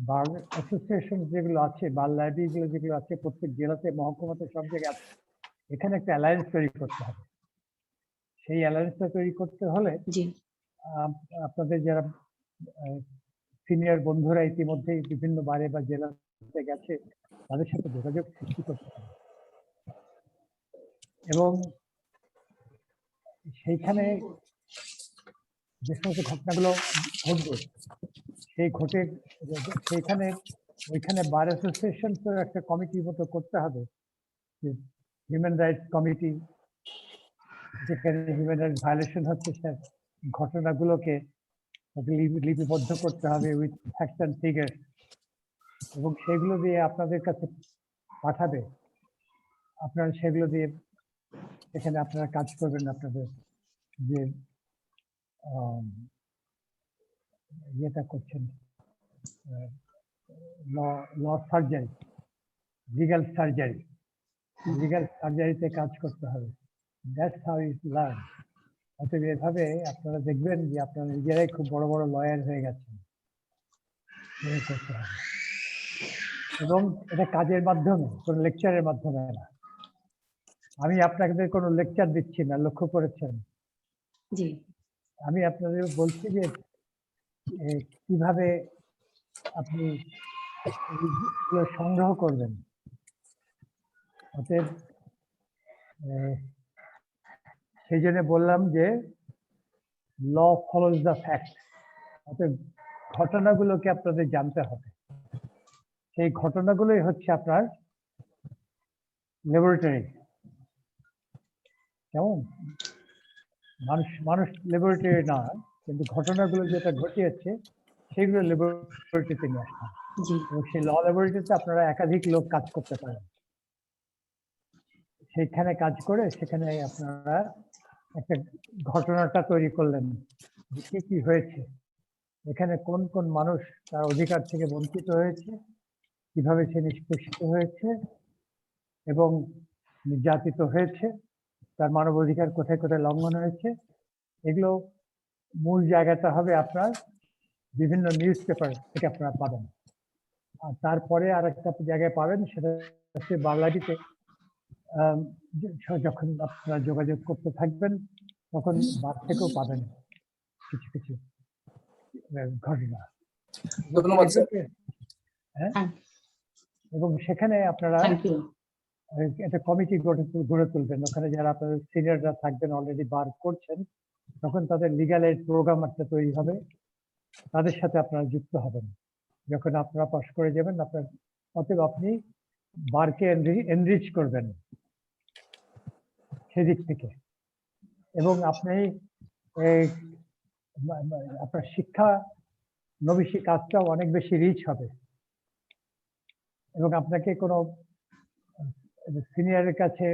বার অ্যাসোসিয়েশন যেগুলো আছে, বার লাইব্রেরিগুলো যেগুলো আছে প্রত্যেক জেলাতে, মহকুমাতে, সব জায়গায় আছে, এখানে একটা অ্যালায়েন্স তৈরি করতে হবে। সেই অ্যালায়েন্সটা তৈরি করতে হলে জি আপনাদের যারা সিনিয়র বন্ধুরা ইতিমধ্যেই বিভিন্ন বারে বা জেলাতে গেছে তাদের সাথে যোগাযোগ সৃষ্টি করতে হবে এবং সেইখানে যে সমস্ত ঘটনাগুলো ঘটবে সেইখানে ওইখানে বার অ্যাসোসিয়েশন তো একটা কমিটির মতো করতে হবে, হিউম্যান রাইটস কমিটি, যেখানে হিউম্যান রাইটস ভায়োলেশন হচ্ছে সে ঘটনাগুলোকে লিপিবদ্ধ করতে হবে উইথ ফ্যাক্টস অ্যান্ড ফিগার, এবং সেগুলো দিয়ে আপনাদের কাছে পাঠাবে। আপনারা সেগুলো দিয়ে এখানে আপনারা কাজ করবেন, আপনাদের যে ইয়েটা করছেন, ল সার্জারি, লিগাল সার্জারিতে কাজ করতে হবে। That's how eat learn. অতএব এভাবে আপনারা দেখবেন যে আপনারা নিজেরাই খুব বড় বড় লয়ার হয়ে গেছেন। করতে হবে এবং এটা কাজের মাধ্যমে, কোনো লেকচারের মাধ্যমে না। আমি আপনাদের কোনো লেকচার দিচ্ছি না, লক্ষ্য করেছেন। জি আমি আপনাদের বলছি যে কিভাবে আপনি এগুলো সংগ্রহ করবেন। অতএব সেই জন্য বললাম যে ল ফলোজ দ্য ফ্যাক্ট। অতএব ঘটনাগুলোকে আপনাদের জানতে হবে। সেই ঘটনাগুলোই হচ্ছে আপনার ল্যাবরেটরি। কেমন? মানুষ ল্যাবরেটরি না, কিন্তু ঘটনাগুলো যেটা ঘটিয়েছে সেগুলো ল্যাবরেটরিতে নিয়ে আসতে হবে। জি এবং সেই ল ল্যাবরেটরিতে আপনারা একাধিক লোক কাজ করতে পারেন। সেইখানে কাজ করে সেখানে আপনারা একটা ঘটনাটা তৈরি করলেন, কি কি হয়েছে, এখানে কোন কোন মানুষ তার অধিকার থেকে বঞ্চিত হয়েছে, কিভাবে সে নিষ্পেষিত হয়েছে এবং নির্যাতিত হয়েছে, তার মানবাধিকার কোথায় কোথায় লঙ্ঘন হয়েছে, এগুলো মূল জায়গাটা হবে আপনার বিভিন্ন নিউজ পেপার থেকে আপনারা পাবেন। আর তারপরে আরেকটা জায়গায় পাবেন, সেটা হচ্ছে বাংলাটিতে যখন আপনারা যোগাযোগ করতে থাকবেন তখন বার থেকেও পাবেন কিছু কিছু ঘটনা। ধন্যবাদ স্যার। হ্যাঁ, এবং সেখানে আপনারা থ্যাংক ইউ। একটা কমিটি গড়ে তুলবেন। ওখানে যারা আপনাদের সিনিয়ররা থাকবেন, অলরেডি বার করছেন, তখন তাদের লিগ্যাল এইড প্রোগ্রাম একটা তৈরি হবে, তাদের সাথে আপনারা যুক্ত হবেন। যখন আপনারা পাস করে যাবেন, অতএব আপনি বারকে এনরিচ করবেন সেদিক থেকে, এবং আপনি আপনার নবীশী কাজটাও অনেক বেশি রিচ হবে। এবং আপনাকে কোনো সিনিয়রের কাছে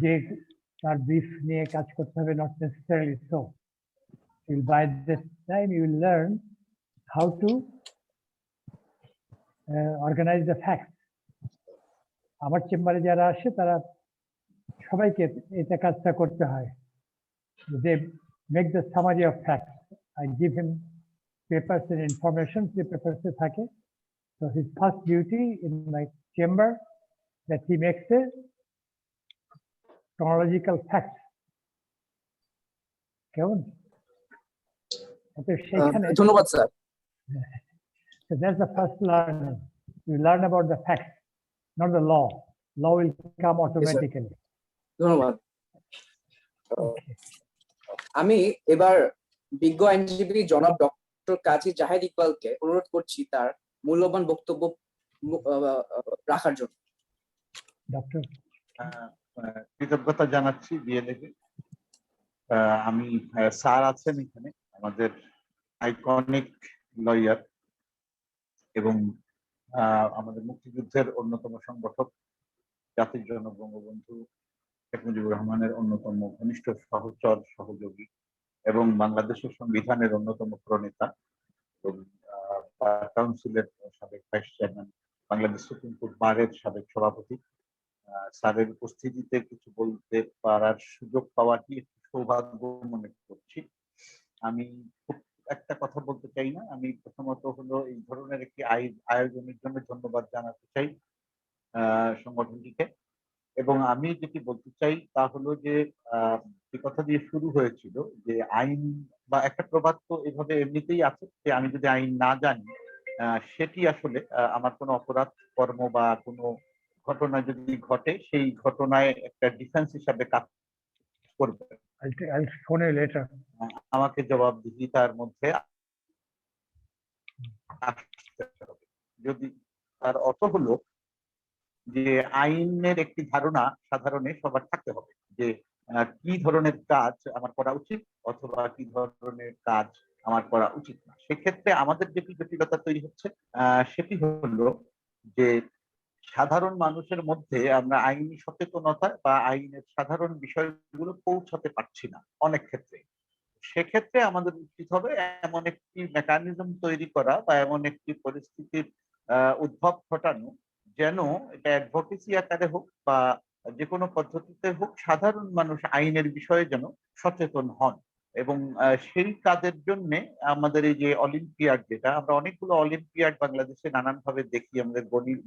যে তার ব্রিফ নিয়ে কাজ করতে হবে, not necessarily so. By this time you will learn how to organize the facts. আমার চেম্বারে যারা আসে তারা সবাইকে এটা কাজটা করতে হয়। They make the summary of facts. I give him papers and information, the papers থাকে. So his first duty in my chamber that he makes a chronological facts. কেমন? সেখানে ধন্যবাদ sir. So that's the first learning. You learn about the facts, not the law. Law will come automatically. ধন্যবাদ। আমি এবার বিজ্ঞ আইনজীবী জনাব doctor কাজী জাহেদ ইকবালকে অনুরোধ করছি তার মূল্যবান বক্তব্য রাখার জন্য। ডক্টর, কৃতজ্ঞতা জানাচ্ছি বিএলএকে। আমি স্যার আছেন এখানে, আমাদের আইকনিক লয়ার এবং আমাদের মুক্তিযুদ্ধের অন্যতম সংগঠক, জাতির জনক বঙ্গবন্ধু শেখ মুজিবুর রহমানের অন্যতম ঘনিষ্ঠ সহচর সহযোগী এবং বাংলাদেশের সংবিধানের অন্যতম প্রণেতা এবং কাউন্সিলের সাবেক vice chairman, Bangladesh supreme court বারের সাবেক সভাপতি, স্যারের উপস্থিতিতে কিছু বলতে পারার সুযোগ পাওয়াটি একটু সৌভাগ্য মনে করছি। আমি খুব একটা কথা বলতে চাই না। আমি প্রথমত হলো এই ধরনের একটি আয়োজনের জন্য ধন্যবাদ জানাতে চাই সংগঠনটিকে। এবং আমি যেটি বলতে চাই তা হলো যে কথা দিয়ে শুরু হয়েছিল যে আইন বা একটা প্রবাদ তো এভাবে এমনিতেই আছে যে আমি যদি আইন না জানি সেটি আসলে আমার কোনো অপরাধ কর্ম বা কোনো ঘটনা যদি ঘটে সেই ঘটনায় একটা ডিফেন্স হিসাবে কাজ করবে। আমাকে জবাবদিহিতার মধ্যে যদি তার অর্থ হলো যে আইনের একটি ধারণা সাধারণে সবার থাকতে হবে যে কি ধরনের কাজ আমার করা উচিত অথবা কি ধরনের কাজ আমার করা উচিত না। সেক্ষেত্রে আমাদের যেটি জটিলতা তৈরি হচ্ছে সেটি হলো যে সাধারণ মানুষের মধ্যে আমরা আইনি সচেতনতা বা আইনের সাধারণ বিষয়গুলো পৌঁছাতে পারছি না অনেক ক্ষেত্রে। সেক্ষেত্রে আমাদের উচিত হবে এমন একটি মেকানিজম তৈরি করা বা এমন একটি পরিস্থিতির উদ্ভব ঘটানো যেন এটা অ্যাডভোকেসি আকারে হোক বা যে কোনো পদ্ধতিতে হোক সাধারণ মানুষ আইনের বিষয়ে যেন সচেতন হন। এবং সেই কাজের জন্য আমাদের এই যে অলিম্পিয়াড, যেটা আমরা অনেকগুলো অলিম্পিয়াড বাংলাদেশে নানানভাবে দেখি, আমাদের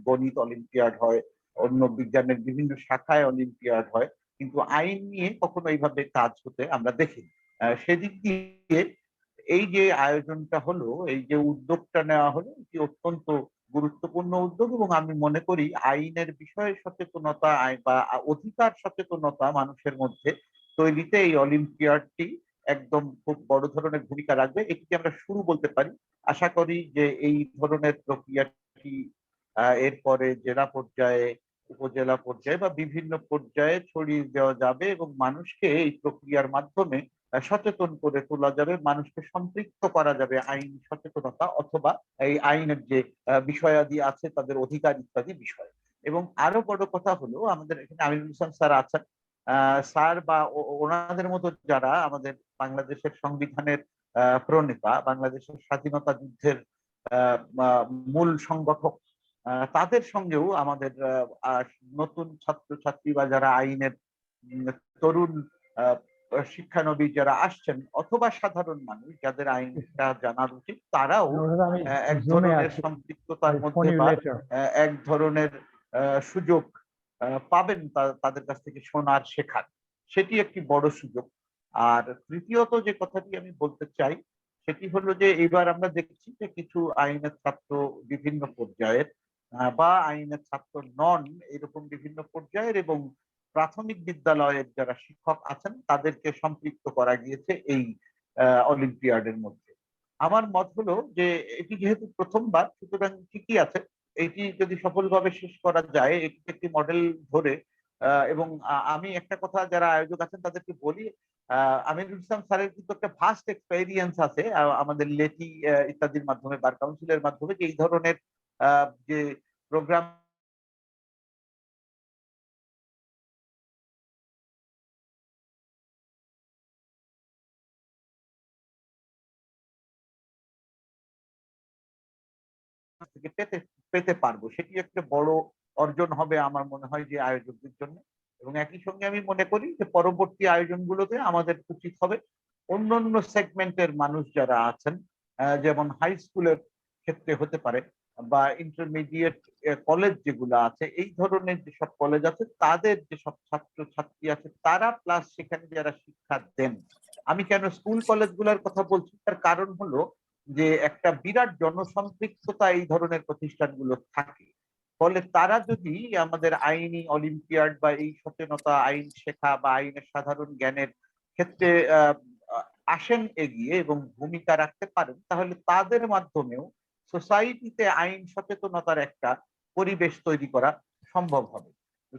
গণিত অলিম্পিয়াড হয়, অন্য বিজ্ঞানের বিভিন্ন শাখায় অলিম্পিয়াড হয়, কিন্তু আইন নিয়ে কখনো এইভাবে কাজ হতে আমরা দেখিনি। সেদিক দিয়ে এই যে আয়োজনটা হলো, এই যে উদ্যোগটা নেওয়া হলো, এটি অত্যন্ত গুরুত্বপূর্ণ উদ্যোগ এবং আমি মনে করি আইনের বিষয়ে সচেতনতা বা অধিকার সচেতনতা মানুষের মধ্যে তৈরিতে এই অলিম্পিয়াডটি একদম খুব বড় ধরনের ভূমিকা রাখবে। এটিকে আমরা শুরু বলতে পারি। আশা করি যে এই ধরনের প্রক্রিয়াটি এরপরে জেলা পর্যায়ে, উপজেলা পর্যায়ে বা বিভিন্ন পর্যায়ে ছড়িয়ে দেওয়া যাবে এবং মানুষকে এই প্রক্রিয়ার মাধ্যমে সচেতন করে তোলা যাবে, মানুষকে সম্পৃক্ত করা যাবে আইন সচেতনতা অথবা এই আইনের যে বিষয়াদি আছে তাদের অধিকার ইত্যাদি বিষয়। এবং আরো বড় কথা হলো আমাদের এখানে আমিনুল ইসলাম স্যার আছেন, স্যার বা ওনাদের মতো যারা আমাদের বাংলাদেশের সংবিধানের প্রণেতা, বাংলাদেশের স্বাধীনতা যুদ্ধের মূল সংগঠক, তাদের সঙ্গেও আমাদের নতুন ছাত্রছাত্রী বা যারা আইনের তরুণ শিক্ষানবিশ যারা আসছেন অথবা সাধারণ মানুষ যাদের আইনটা জানার উচিত, তারাও অনুরোধ, আমি এক জুমে ধরনের আছি, সম্পৃক্ততার ফোন মধ্যে ইউ বা লেটার। এক ধরনের সুযোগ পাবেন তাদের কাছ থেকে শোনার, শেখার। সেটি একটি বড় সুযোগ। আর তৃতীয়ত যে কথাটি আমি বলতে চাই সেটি হলো যে এবার আমরা দেখছি যে কিছু আইনের ছাত্র বিভিন্ন পর্যায়ের বা আইনের ছাত্র নন এরকম বিভিন্ন পর্যায়ের এবং প্রাথমিক বিদ্যালয়ের যারা শিক্ষক আছেন তাদেরকে সম্পৃক্ত করা গিয়েছে এই অলিম্পিয়াডের মধ্যে। আমার মত হলো যে এটি যেহেতু প্রথমবার, সুতরাং ঠিকই আছে। এটি যদি সফলভাবে শেষ করা যায়, এটি একটি মডেল ধরে এবং আমি একটা কথা যারা আয়োজক আছেন তাদেরকে বলি, আমিরুল ইসলাম স্যারের কিন্তু একটা ভাস্ট এক্সপেরিয়েন্স আছে আমাদের লেটি ইত্যাদির মাধ্যমে, বার কাউন্সিলের মাধ্যমে, যে এই ধরনের যে প্রোগ্রাম থেকে পেতে পেতে পারবো, সেটি একটা বড় অর্জন হবে আমার মনে হয় যে আয়োজকদের জন্য। এবং একই সঙ্গে আমি মনে করি যে পরবর্তী আয়োজনগুলোতে আমাদের উচিত হবে অন্যান্য সেগমেন্টের মানুষ যারা আছেন, যেমন হাই স্কুলের ক্ষেত্রে হতে পারে বা ইন্টারমিডিয়েট কলেজ যেগুলো আছে, এই ধরনের যেসব কলেজ আছে তাদের যেসব ছাত্র ছাত্রী আছে তারা, প্লাস সেখানে যারা শিক্ষা দেন। আমি কেন স্কুল কলেজগুলোর কথা বলছি, তার কারণ হলো যে একটা বিরাট জনসম্পৃক্ততা এই ধরনের প্রতিষ্ঠানগুলো থাকে। ফলে তারা যদি আমাদের আইনি অলিম্পিয়াড বা এই সচেতনতা, আইন শেখা বা আইনের সাধারণ জ্ঞানের ক্ষেত্রে আসেন এগিয়ে এবং ভূমিকা রাখতে পারেন, তাহলে তাদের মাধ্যমেও সোসাইটিতে আইন সচেতনতার একটা পরিবেশ তৈরি করা সম্ভব হবে।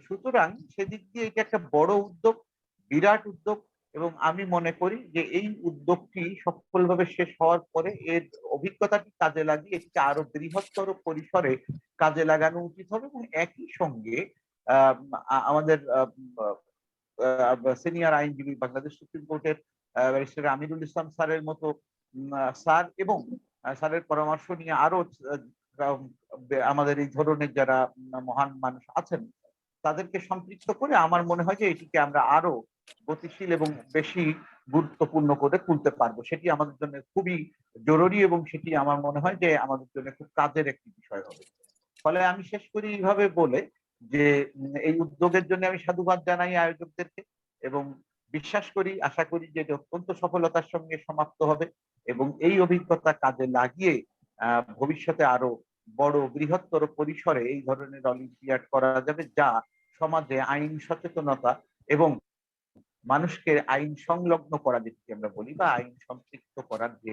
সুতরাং সেদিক দিয়ে এটা একটা বড় উদ্যোগ, বিরাট উদ্যোগ। এবং আমি মনে করি যে এই উদ্যোগটি সফলভাবে শেষ হওয়ার পরে এর অভিজ্ঞতাটি কাজে লাগিয়ে এটিকে আরো বৃহত্তর পরিসরে কাজে লাগানো উচিত হবে। এবং একই সঙ্গে আমাদের সিনিয়র আইনজীবী, বাংলাদেশ সুপ্রিম কোর্টের ব্যারিস্টার আমিরুল ইসলাম স্যারের মতো স্যার এবং স্যারের পরামর্শ নিয়ে আরো আমাদের এই ধরনের যারা মহান মানুষ আছেন তাদেরকে সম্পৃক্ত করে আমার মনে হয় যে এটিকে আমরা আরো গতিশীল এবং বেশি গুরুত্বপূর্ণ করে তুলতে পারবো। সেটি আমাদের জন্য খুবই জরুরি এবং সেটি আমার মনে হয় যে আমাদের জন্য খুব কাজের একটি বিষয় হবে। ফলে আমি শেষ করি এইভাবে বলে যে এই উদ্যোগের জন্য আমি সাধুবাদ জানাই আয়োজকদেরকে এবং বিশ্বাস করি, আশা করি যে এটা অত্যন্ত সফলতার সঙ্গে সমাপ্ত হবে এবং এই অভিজ্ঞতা কাজে লাগিয়ে ভবিষ্যতে আরো বড় বৃহত্তর পরিসরে এই ধরনের অলিম্পিয়াড করা যাবে, যা সমাজে আইন সচেতনতা এবং মানুষকে আইন সংলগ্ন করা, যেটি আমরা বলি, বা আইন সম্পৃক্ত করার যে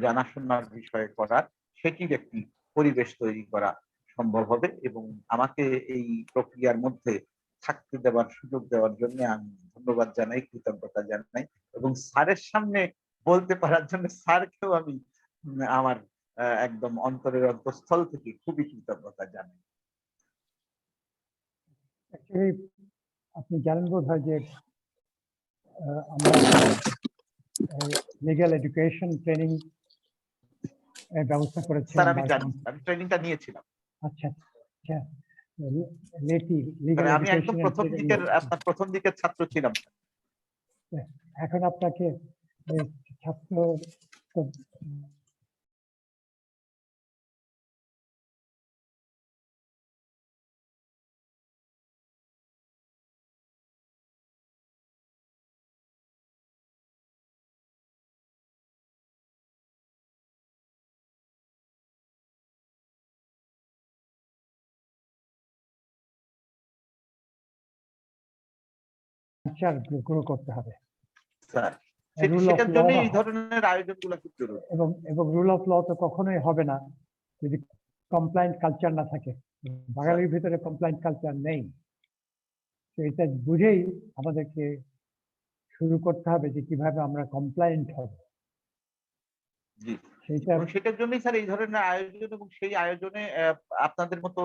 জানাশোনার বিষয়ে করার, সেটির একটি পরিবেশ তৈরি করা সম্ভব হবে। এবং আমাকে এই প্রক্রিয়ার মধ্যে থাকতে দেওয়ার সুযোগ দেওয়ার জন্য আমি ধন্যবাদ জানাই, কৃতজ্ঞতা জানাই এবং স্যারের সামনে বলতে পারার জন্য স্যারকেও আমি আমার একদম অন্তরের অন্তঃস্থল থেকে খুবই কৃতজ্ঞতা জানাই। অ্যাকচুয়ালি আপনি জানেন বোধ হয় যে আমরা লিগ্যাল এডুকেশন ট্রেনিং ব্যবস্থা স্যার করেছিলাম। আমি জানি, আমি ট্রেনিংটা নিয়েছিলাম। আচ্ছা আচ্ছা, লেটি লিগ্যাল আমি একদম এডুকেশন আপনার প্রথম দিকের ছাত্র ছিলাম। এখন আপনাকে ছাত্র গ্রো করতে হবে স্যার রুল অফ সেটার ল, জন্য এই ধরনের আয়োজনগুলো খুব জরুরি। এবং রুল অফ ল তো কখনোই হবে না যদি কমপ্লায়েন্ট কালচার না থাকে। বাঙালির ভিতরে কমপ্লায়েন্ট কালচার নেই। তো এটা বুঝেই আমাদেরকে শুরু করতে হবে যে কিভাবে আমরা কমপ্লায়েন্ট হব। জি, সেইটা এবং সেটার জন্যই স্যার এই ধরনের আয়োজন এবং সেই আয়োজনে আপনাদের মতো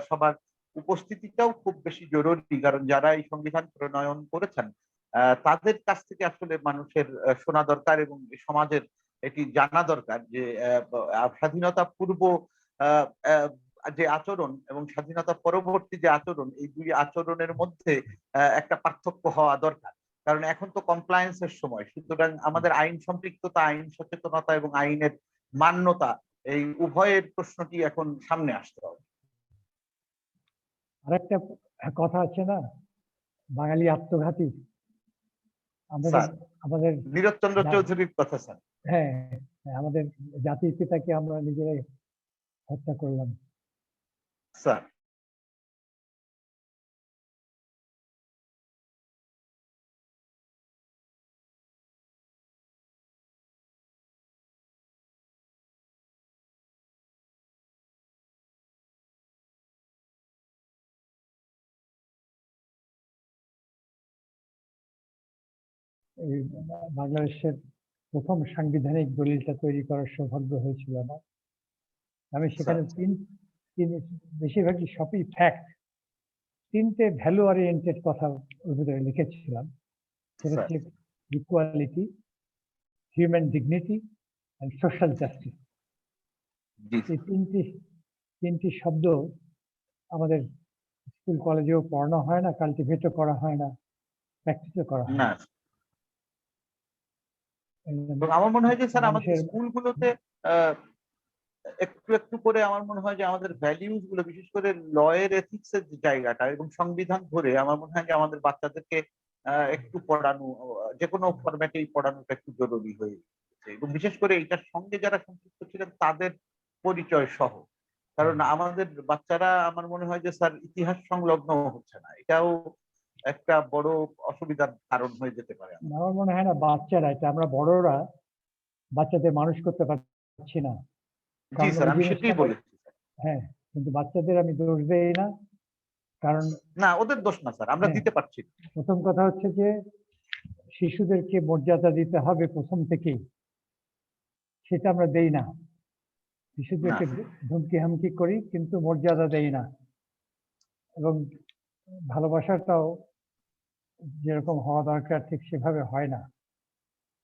সবার উপস্থিতিটাও খুব বেশি জরুরি, কারণ যারা এই সংবিধান প্রণয়ন করেছেন তাদের কাছ থেকে আসলে মানুষের শোনা দরকার এবং সমাজের এটি জানা দরকার যে স্বাধীনতা পূর্ব যে আচরণ এবং স্বাধীনতা পরবর্তী যে আচরণ, এই দুই আচরণের মধ্যে একটা পার্থক্য হওয়া দরকার। কারণ এখন তো কমপ্লায়েন্সের সময়, সুতরাং আমাদের আইন সম্পৃক্ততা, আইন সচেতনতা এবং আইনের মান্যতা, এই উভয়ের প্রশ্নটি এখন সামনে আসতে হবে। আরেকটা কথা আছে না, বাঙালি আত্মঘাতী। আমাদের স্যার, আমাদের নীরজচন্দ্র চৌধুরীর কথা স্যার। হ্যাঁ, আমাদের জাতির পিতাকে আমরা নিজেরাই হত্যা করলাম। স্যার, এই বাংলাদেশের প্রথম সাংবিধানিক দলিলটা তৈরি করার সৌভাগ্য হয়েছিল আমার। আমি সেখানে বেশিরভাগই সবই ফ্যাক্ট, 3টে ভ্যালু ওরিয়েন্টেড কথা ওর ভিতরে লিখেছিলাম। সেটা হচ্ছে equality, human dignity and social justice. এই তিনটি শব্দ আমাদের স্কুল কলেজেও পড়ানো হয় না, কাল্টিভেটও করা হয় না, প্র্যাকটিসও করা হয় না, না। এবং আমার মনে হয় যে স্যার আমাদের মানুষের স্কুলগুলোতে একটু একটু করে আমার মনে হয় যে আমাদের ভ্যালিউজ গুলো, বিশেষ করে লয়ের এথিক্স এর যে জায়গাটা এবং সংবিধান ধরে, আমার মনে হয় যে আমাদের বাচ্চাদেরকে একটু পড়ানো, যে কোনো ফরম্যাটেই পড়ানোটা একটু জরুরি হয়ে গেছে, এবং বিশেষ করে এটার সঙ্গে যারা সম্পৃক্ত ছিলেন তাদের পরিচয় সহ। কারণ আমাদের বাচ্চারা আমার মনে হয় যে স্যার ইতিহাস সংলগ্ন হচ্ছে না, এটাও একটা বড় অসুবিধার কারণ হয়ে যেতে পারে। আমার মনে হয় না বাচ্চারা, এটা আমরা বড়রা বাচ্চাদের মানুষ করতে পারছি না। জি স্যার, আমি সেটাই বলেছি। হ্যাঁ, কিন্তু বাচ্চাদের আমি দোষ দেই না, কারণ না, ওদের দোষ না স্যার, আমরা দিতে পারছি না। প্রথম কথা হচ্ছে যে শিশুদেরকে মর্যাদা দিতে হবে প্রথম থেকেই, সেটা আমরা দেই না। শিশুদেরকে ধমকি হামকি করি কিন্তু মর্যাদা দেই না, এবং ভালোবাসাটাও যেরকম হওয়া দরকার ঠিক সেভাবে হয় না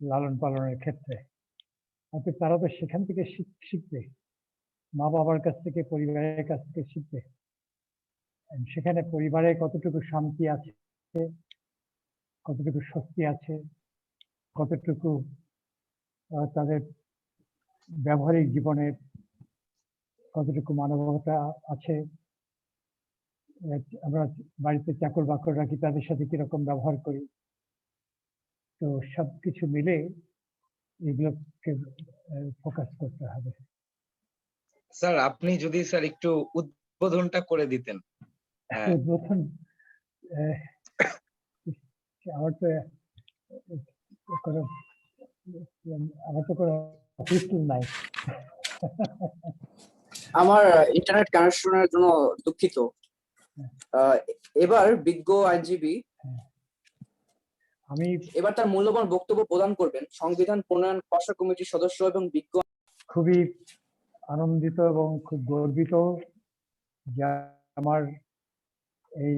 লালন পালনের ক্ষেত্রে। অর্থাৎ তারা তো সেখান থেকে শিখবে, মা বাবার কাছ থেকে, পরিবারের কাছ থেকে শিখবে। সেখানে পরিবারে কতটুকু শান্তি আছে, কতটুকু স্বস্তি আছে, কতটুকু তাদের ব্যবহারিক জীবনের কতটুকু মানবতা আছে, আমরা বাড়িতে চাকর বাকর রাখি, তাদের সাথে কিরকম ব্যবহার করি, তো সবকিছু মিলে এগুলোকে ফোকাস করতে হবে। স্যার, আপনি যদি স্যার একটু উদ্বোধনটা করে দিতেন। উদ্বোধন, আমার তো কোনো পিস্তল নাই। আমার ইন্টারনেট কানেকশনের জন্য দুঃখিত। এবার বিজ্ঞ আইনজীবী আমি এবার তার মূল্যবান বক্তব্য প্রদান করবেন সংবিধান প্রণয়ন খসড়া কমিটির সদস্য এবং বিজ্ঞ। খুবই আনন্দিত এবং খুব গর্বিত যে আমার এই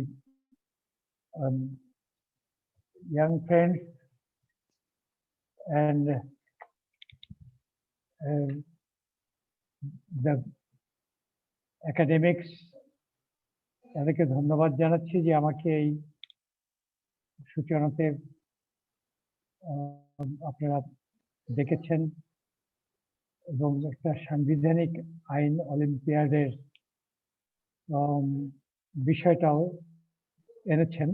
young friends and the academics, তাদেরকে ধন্যবাদ জানাচ্ছি যে আমাকে এই সূচনাতে আপনারা দেখেছেন এবং একটা সাংবিধানিক আইন অলিম্পিয়াডের বিষয়টাও এনেছেন।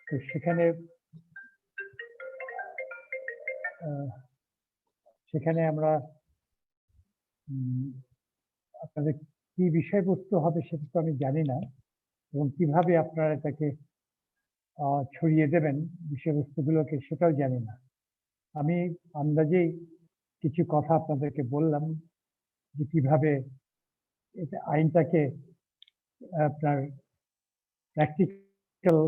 তো সেখানে আমরা আপনাদের কি বিষয়বস্তু হবে সেটা তো আমি জানি না, এবং কিভাবে আপনারা এটাকে ছড়িয়ে দেবেন বিষয়বস্তুগুলোকে সেটাও জানি না। আমি আন্দাজেই কিছু কথা আপনাদেরকে বললাম যে কিভাবে এটা আইনটাকে আপনার প্র্যাকটিক্যাল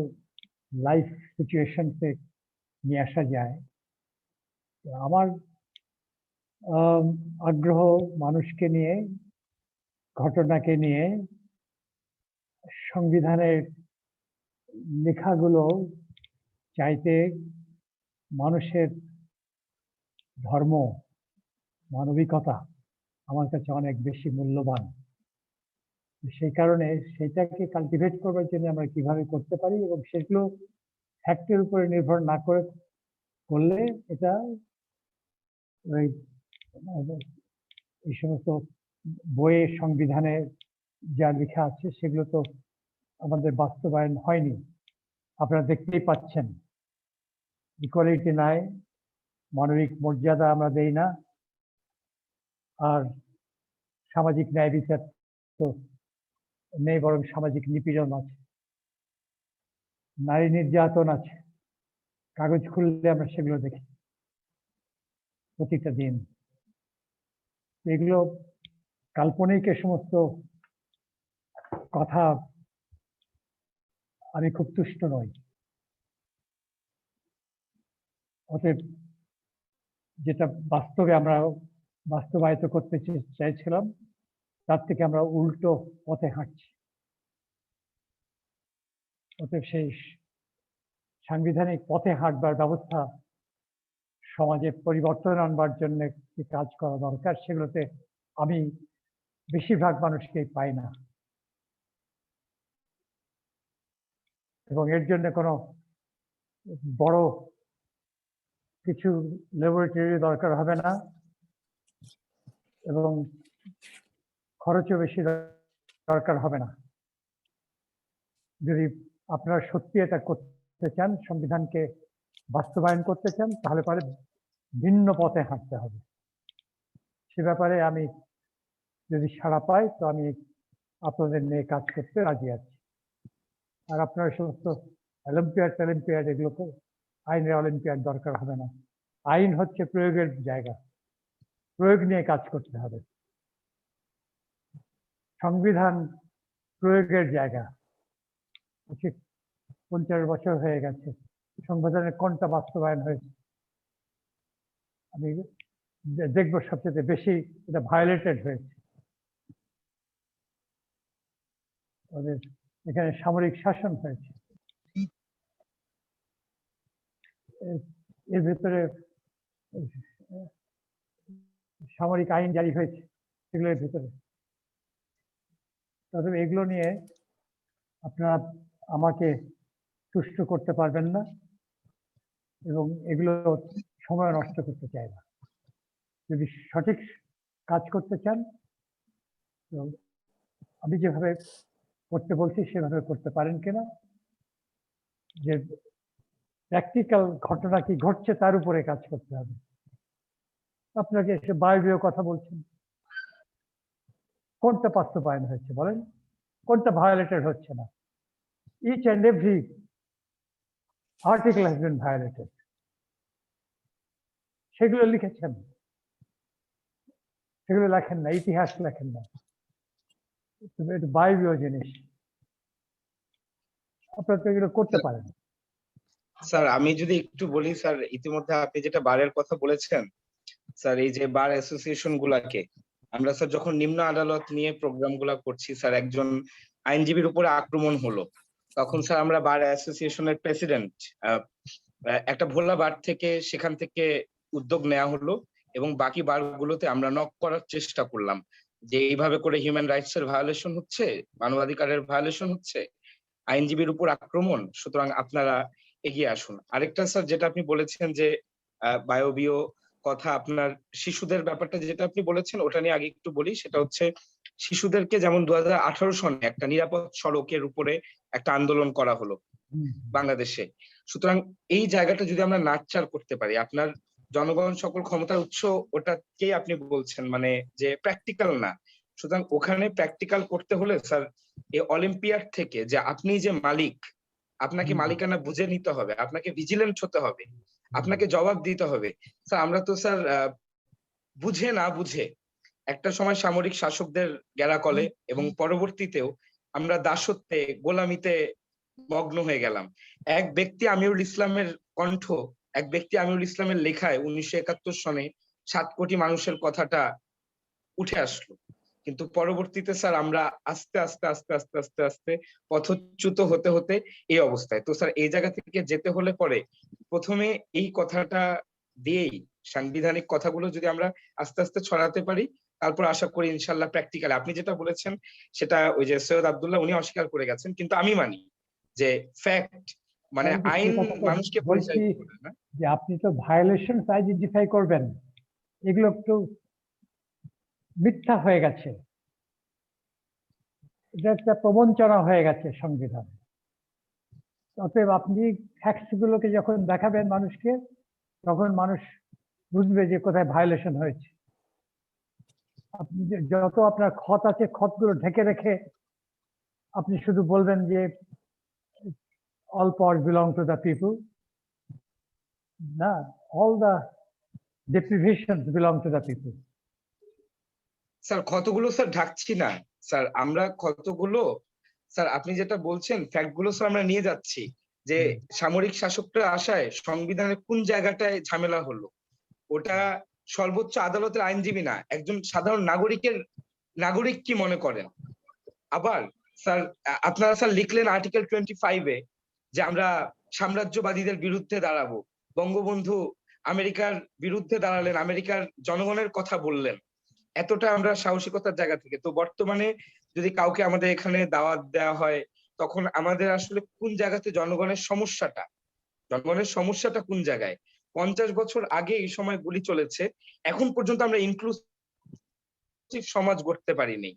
লাইফ সিচুয়েশনসে নিয়ে আসা যায়। আমার আগ্রহ মানুষকে নিয়ে, ঘটনাকে নিয়ে, সংবিধানের লেখাগুলো চাইতে মানুষের ধর্ম, মানবিকতা আমার কাছে অনেক বেশি মূল্যবান। সেই কারণে সেটাকে কাল্টিভেট করবার জন্য আমরা কিভাবে করতে পারি এবং সেগুলো ফ্যাক্টের উপরে নির্ভর না করে করলে এটা ওই এই সমস্ত বইয়ে সংবিধানে যা লেখা আছে সেগুলো তো আমাদের বাস্তবায়ন হয়নি। আপনারা দেখতেই পাচ্ছেন ইকুয়ালিটি নাই, মানবিক মর্যাদা আমরা দেই না, আর সামাজিক ন্যায় বিচার তো নেই, বরং সামাজিক নিপীড়ন আছে, নারী নির্যাতন আছে। কাগজ খুললে আমরা সেগুলো দেখি প্রতিটা দিন। এগুলো কাল্পনিক এ সমস্ত কথা আমি খুব তুষ্ট নই। অতএব যেটা বাস্তবে আমরা বাস্তবায়িত করতে চাইছিলাম তার থেকে আমরা উল্টো পথে হাঁটছি। অতএব সেই সাংবিধানিক পথে হাঁটবার ব্যবস্থা সমাজে পরিবর্তন আনবার জন্য যে কাজ করা দরকার সেগুলোতে আমি বেশিরভাগ মানুষকে পাই না, এবং এর জন্য কোনো বড় কিছু ল্যাবরেটরি দরকার হবে না, এবং খরচও বেশি দরকার হবে না। যদি আপনারা সত্যি এটা করতে চান, সংবিধানকে বাস্তবায়ন করতে চান, তাহলে পরে ভিন্ন পথে হাঁটতে হবে। সে ব্যাপারে আমি যদি সাড়া পাই তো আমি আপনাদের নিয়ে কাজ করতে রাজি আছি। আর আপনার সমস্ত অলিম্পিয়াড এগুলোকে আইনের অলিম্পিয়াড দরকার হবে না। আইন হচ্ছে প্রয়োগের জায়গা, প্রয়োগ নিয়ে কাজ করতে হবে। সংবিধান প্রয়োগের জায়গা। 50 বছর হয়ে গেছে, সংবিধানের কোনটা বাস্তবায়ন হয়েছে? আমি দেখবো সবচেয়ে বেশি এটা ভায়োলেটেড হয়েছে। ওদের এখানে সামরিক শাসন হয়েছে, এর ভেতরে সামরিক আইন জারি হয়েছে সেগুলোর ভেতরে। তবে এগুলো নিয়ে আপনারা আমাকে তুষ্ট করতে পারবেন না, এবং এগুলো সময় নষ্ট করতে চাই না। যদি সঠিক কাজ করতে চান তো আমি যেভাবে করতে বলছি সেভাবে করতে পারেন কিনা, যে প্র্যাকটিক্যাল ঘটনা কি ঘটছে তার উপরে কাজ করতে হবে। আপনাকে এসে বায়বীয় কথা বলছেন, কোনটা বাস্তবায়ন হয়েছে বলেন, কোনটা ভায়োলেটেড হচ্ছে না? Each and every article has been violated. সেগুলো লিখেছেন, সেগুলো লেখেন না, ইতিহাস লেখেন না, এটা বায়বীয় জিনিস। আপনারা তো এগুলো করতে পারেন। স্যার আমি যদি একটু বলি, স্যার ইতিমধ্যে আপনি যেটা বারের কথা বলেছেন, স্যার এই যে বার অ্যাসোসিয়েশন গুলাকে আমরা স্যার যখন নিম্ন আদালত নিয়ে প্রোগ্রাম গুলা করছি, স্যার একজন আইনজীবীর উপরে আক্রমণ হলো, তখন স্যার আমরা বার অ্যাসোসিয়েশনের প্রেসিডেন্ট একটা ভোলা বার থেকে সেখান থেকে উদ্যোগ নেওয়া হলো, এবং বাকি বারগুলোতে আমরা নক করার চেষ্টা করলাম যে এইভাবে করে হিউম্যান রাইটস এর ভায়োলেশন হচ্ছে, মানবাধিকারের ভায়োলেশন হচ্ছে, আইনজীবীর উপর আক্রমণ, সুতরাং আপনারা এগিয়ে আসুন। আরেকটা স্যার যেটা আপনি বলেছেন যে বায়বীয় কথা, আপনার শিশুদের ব্যাপারটা যেটা আপনি বলেছেন ওটা নিয়ে আগে একটু বলি। সেটা হচ্ছে শিশুদেরকে যেমন 2018 সনে একটা নিরাপদ সড়কের উপরে একটা আন্দোলন করা হলো বাংলাদেশে। সুতরাং এই জায়গাটা যদি আমরা নাচ্চার করতে পারি, আপনার জনগণ সকল ক্ষমতার উৎস ওটাকেই আপনি বলছেন, মানে যে প্র্যাকটিক্যাল না। সুতরাং ওখানে প্র্যাকটিক্যাল করতে হলে স্যার এই অলিম্পিয়াড থেকে যে আপনি যে মালিক, আপনাকে মালিকানা বুঝে নিতে হবে, আপনাকে ভিজিলেন্ট হতে হবে, আপনাকে জবাব দিতে হবে। স্যার আমরা তো স্যার বুঝে না বুঝে একটা সময় সামরিক শাসকদের গেরাকলে এবং পরবর্তীতেও আমরা দাসত্বে গোলামিতে মগ্ন হয়ে গেলাম। এক ব্যক্তি আমিরুল ইসলামের কণ্ঠ, এক ব্যক্তি আমিরুল ইসলামের লেখায় 1971 সনে 7 কোটি মানুষের কথাটা উঠে আসলো, কিন্তু পরবর্তীতে স্যার আমরা আস্তে আস্তে আস্তে আস্তে আস্তে আস্তে পথচ্যুত হতে হতে এই অবস্থায়। তো স্যার এই জায়গা থেকে যেতে হলে পরে প্রথমে এই কথাটা দিয়েই সাংবিধানিক কথাগুলো যদি আমরা আস্তে আস্তে ছড়াতে পারি, তারপর আশা করি ইনশাল্লাহ প্র্যাকটিক্যালি আপনি যেটা বলেছেন সেটা ওই যে সৈয়দ আব্দুল্লাহ উনি অস্বীকার করে গেছেন, কিন্তু আমি মানি যে ফ্যাক্ট মানে আমি তো আইন সে কথা তো মানুষকে বলছি পরিচালিত করে না। যে আপনি তো ভায়োলেশন আইডেন্টিফাই করবেন, এগুলো একটু মিথ্যা হয়ে গেছে, এটা একটা প্রবঞ্চনা হয়ে গেছে সংবিধান। অতএব আপনি ফ্যাক্টস গুলোকে যখন দেখাবেন মানুষকে, তখন মানুষ বুঝবে যে কোথায় ভায়োলেশন হয়েছে। আপনি যত আপনার ক্ষত আছে, ক্ষতগুলো ঢেকে রেখে আপনি শুধু বলবেন যে all powers belong to the people, না, all the deprivations belong to the people. Sir ক্ষতগুলো স্যার ঢাকছি না স্যার, আমরা ক্ষতগুলো স্যার আপনি যেটা বলছেন ফ্যাক্ট গুলো স্যার আমরা নিয়ে যাচ্ছি যে সামরিক শাসকরা আসায় সংবিধানের কোন জায়গাটায় ঝামেলা হলো, ওটা সর্বোচ্চ আদালতের আইনজীবী না, একজন সাধারণ নাগরিক কি মনে করেন। আবার স্যার আপনারা স্যার লিখলেন আর্টিকেল 25-এ যে আমরা সাম্রাজ্যবাদীদের বিরুদ্ধে দাঁড়াবো, বঙ্গবন্ধু আমেরিকার বিরুদ্ধে দাঁড়ালেন, আমেরিকার জনগণের কথা বললেন, এতটা আমরা সাহসিকতার জায়গা থেকে। তো বর্তমানে যদি কাউকে আমাদের এখানে দাওয়াত দেওয়া হয়, তখন আমাদের আসলে কোন জায়গাতে জনগণের সমস্যাটা কোন জায়গায়। 50 বছর আগে এই সময় গুলি চলেছে, এখন পর্যন্ত আমরা ইনক্লুসিভ সমাজ গড়তে পারিনি,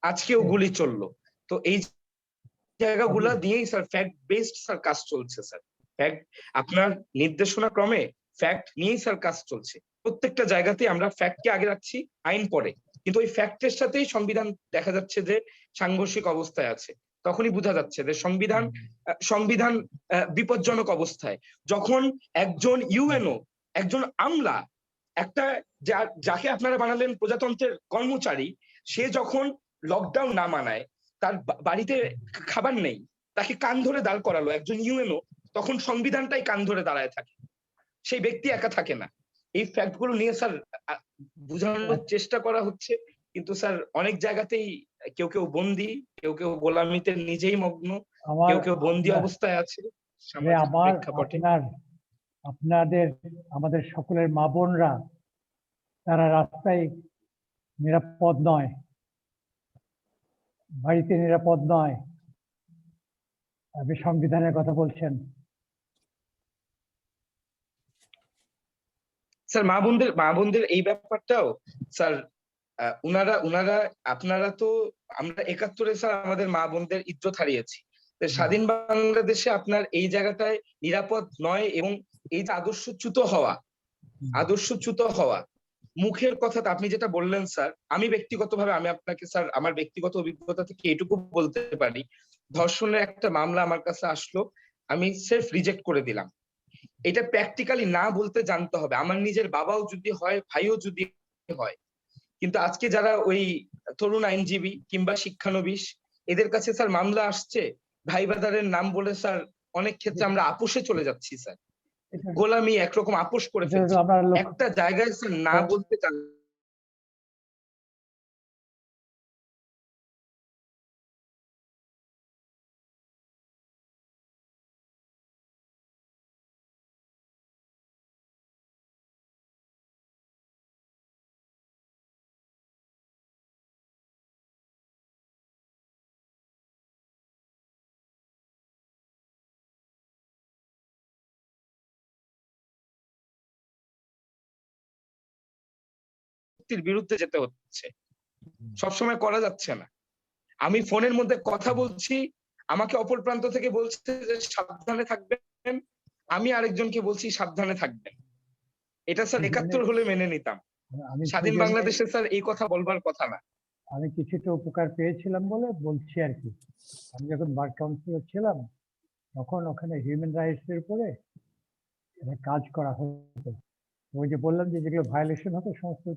আজকেও গুলি চললো। তো এই জায়গাগুলা দিয়েই স্যার ফ্যাক্ট বেসড স্যার কাজ চলছে স্যার, ফ্যাক্ট আপনার নির্দেশনা ক্রমে ফ্যাক্ট নিয়েই স্যার কাজ চলছে। প্রত্যেকটা জায়গাতেই আমরা ফ্যাক্টকে আগে রাখছি, আইন পরে, কিন্তু ওই ফ্যাক্টের সাথেই সংবিধান দেখা যাচ্ছে যে সাংঘর্ষিক অবস্থায় আছে। তখনই বোঝা যাচ্ছে যে সংবিধান বিপজ্জনক অবস্থায়। যখন একজন ইউএনও, একজন আমলা, একটা যাকে আপনারা বানালেন প্রজাতন্ত্রের কর্মচারী, সে যখন লকডাউন না মানায়, তার বাড়িতে খাবার নেই, তাকে কান ধরে দাঁড় করালো একজন ইউএনও, তখন সংবিধানটাই কান ধরে দাঁড়ায় থাকে, সেই ব্যক্তি একা থাকে না। এই ফ্যাক্ট গুলো নিয়ে স্যার বোঝানোর চেষ্টা করা হচ্ছে, কিন্তু স্যার অনেক জায়গাতেই কেউ বন্দী, কেউ গোলামিতে নিজেই মগ্ন, কেউ বন্দী অবস্থায় আছে সামাজিক প্রেক্ষাপটে। আপনাদের আমাদের সকলের মা বোনরা তারা রাস্তায় নিরাপদ নয়, বাড়িতে নিরাপদ নয়, আপনি সংবিধানের কথা বলছেন। স্যার মা বোনদের এই ব্যাপারটাও স্যার উনারা আপনারা তো, আমরা 71-এ স্যার আমাদের মা বোনদের ইজ্জত হারিয়েছি, স্বাধীন বাংলাদেশে আপনার এই জায়গাটায় নিরাপদ নয়। এবং এই যে আদর্শচ্যুত হওয়া মুখের কথা, আপনি যেটা বললেন স্যার, আমি ব্যক্তিগতভাবে আমি আপনাকে স্যার আমার ব্যক্তিগত অভিজ্ঞতা থেকে এটুকু বলতে পারি, ধর্ষণের একটা মামলা আমার কাছে আসলো, আমি সেলফ রিজেক্ট করে দিলাম। এটা প্র্যাকটিক্যালি না বলতে জানতে হবে, আমার নিজের বাবাও যদি হয়, ভাইও যদি হয়। কিন্তু আজকে যারা ওই তরুণ আইনজীবী কিংবা শিক্ষানবিশ, এদের কাছে স্যার মামলা আসছে, ভাই ব্রাদারের নাম বলে স্যার অনেক ক্ষেত্রে আমরা আপোষে চলে যাচ্ছি স্যার, গোলামি একরকম আপোষ করে ফেলছি। একটা জায়গায় স্যার না বলতে চান বিরুদ্ধে যেতে হচ্ছে, সবসময় করা যাচ্ছে না। আমি ফোনের মধ্যে কথা বলছি, আমাকে অপর প্রান্ত থেকে বলছে যে সাবধানে থাকবেন, আমি আরেকজনকে বলছি সাবধানে থাকবেন। এটা স্যার 71 হলে মেনে নিতাম, স্বাধীন বাংলাদেশে স্যার এই কথা বলবার কথা না। আমি কিছুটা উপকার পেয়েছিলাম বলে বলছি আর কি। আমি যখন বার কাউন্সিলর ছিলাম, তখন ওখানে হিউম্যান রাইটস এর উপরে কাজ করা হতো। ওই যে বললাম যে যেগুলো ভায়োলেশন হতো, সমস্ত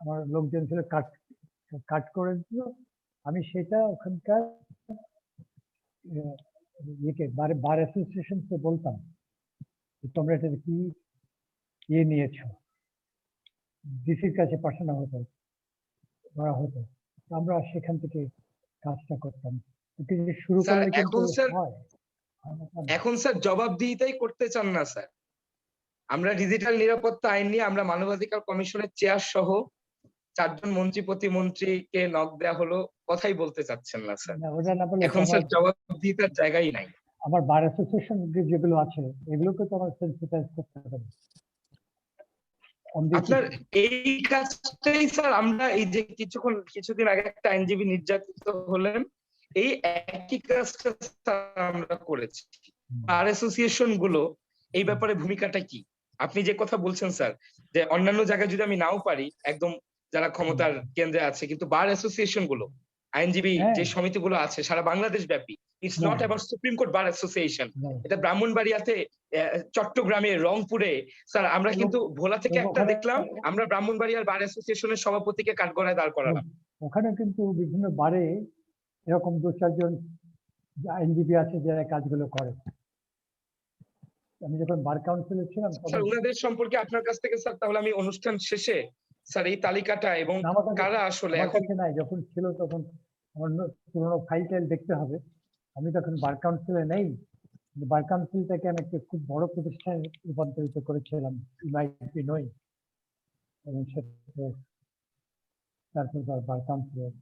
আমার লোকজন ছিল কাট করে দিল। আমি সেটা ওখানকার বার অ্যাসোসিয়েশন কে বলতাম তোমরা এটা কি নিয়েছো, ডিসির কাছে পাঠানো হতো, করা হতো, আমরা সেখান থেকে কাজটা করতাম। শুরু করলে কিন্তু হয়। এখন স্যার জবাবদিহিতাই করতে চান না স্যার। আমরা ডিজিটাল নিরাপত্তা আইন নিয়ে আমরা মানবাধিকার কমিশনের চেয়ার সহ 4 জন মন্ত্রী প্রতিমন্ত্রীকে নক দেয়া হলো, কথাই বলতে চাচ্ছেন না স্যার। এখন স্যার জবাবদিহিতার জায়গাই নাই। আমার বার অ্যাসোসিয়েশন যেগুলো আছে এগুলোকে তো আমার সেন্সিটাইজ করতে হবে On the আপনার issue. এই কাজটাই স্যার আমরা এই যে কিছুদিন আগে একটা আইনজীবী নির্যাতিত হলেন, এই একই কাজটা স্যার আমরা করেছি। বার অ্যাসোসিয়েশন গুলো এই ব্যাপারে ভূমিকাটা কি? আপনি যে কথা বলছেন স্যার, যে অন্যান্য জায়গায় যদি আমি নাও পারি, একদম যারা ক্ষমতার কেন্দ্রে আছে, কিন্তু বার অ্যাসোসিয়েশন গুলো, আইনজীবী হ্যাঁ। যে সমিতিগুলো আছে সারা বাংলাদেশ ব্যাপী, ইটস নট হ্যাঁ। About supreme court bar association. No. এটা ব্রাহ্মণবাড়িয়াতে, চট্টগ্রামে, রংপুরে, স্যার আমরা কিন্তু ভোলা থেকে একটা ওখানে- দেখলাম, আমরা ব্রাহ্মণবাড়িয়ার বার অ্যাসোসিয়েশনের সভাপতিকে কাঠগড়ায় দাঁড় করালাম। ওখানে কিন্তু বিভিন্ন বারে এরকম 2-4 জন আইনজীবী আছে যারা কাজগুলো করে। আমি যখন বার কাউন্সিলে ছিলাম স্যার ওনাদের সম্পর্কে আপনার কাছ থেকে স্যার তাহলে আমি অনুষ্ঠান শেষে স্যার এই তালিকাটা এবং আমার কাছে- কারা আসলে আমার এখন কাছে নাই, যখন ছিল তখন আমার পুরোনো ফাইল টাইল দেখতে হবে। আমি তখন বার কাউন্সিলে নেই, বার কাউন্সিলটাকে আমি একটা খুব বড় প্রতিষ্ঠানে রূপান্তরিত করেছিলাম, ইউনাইটেড নই, এবং সেটা তারপর বার কাউন্সিলের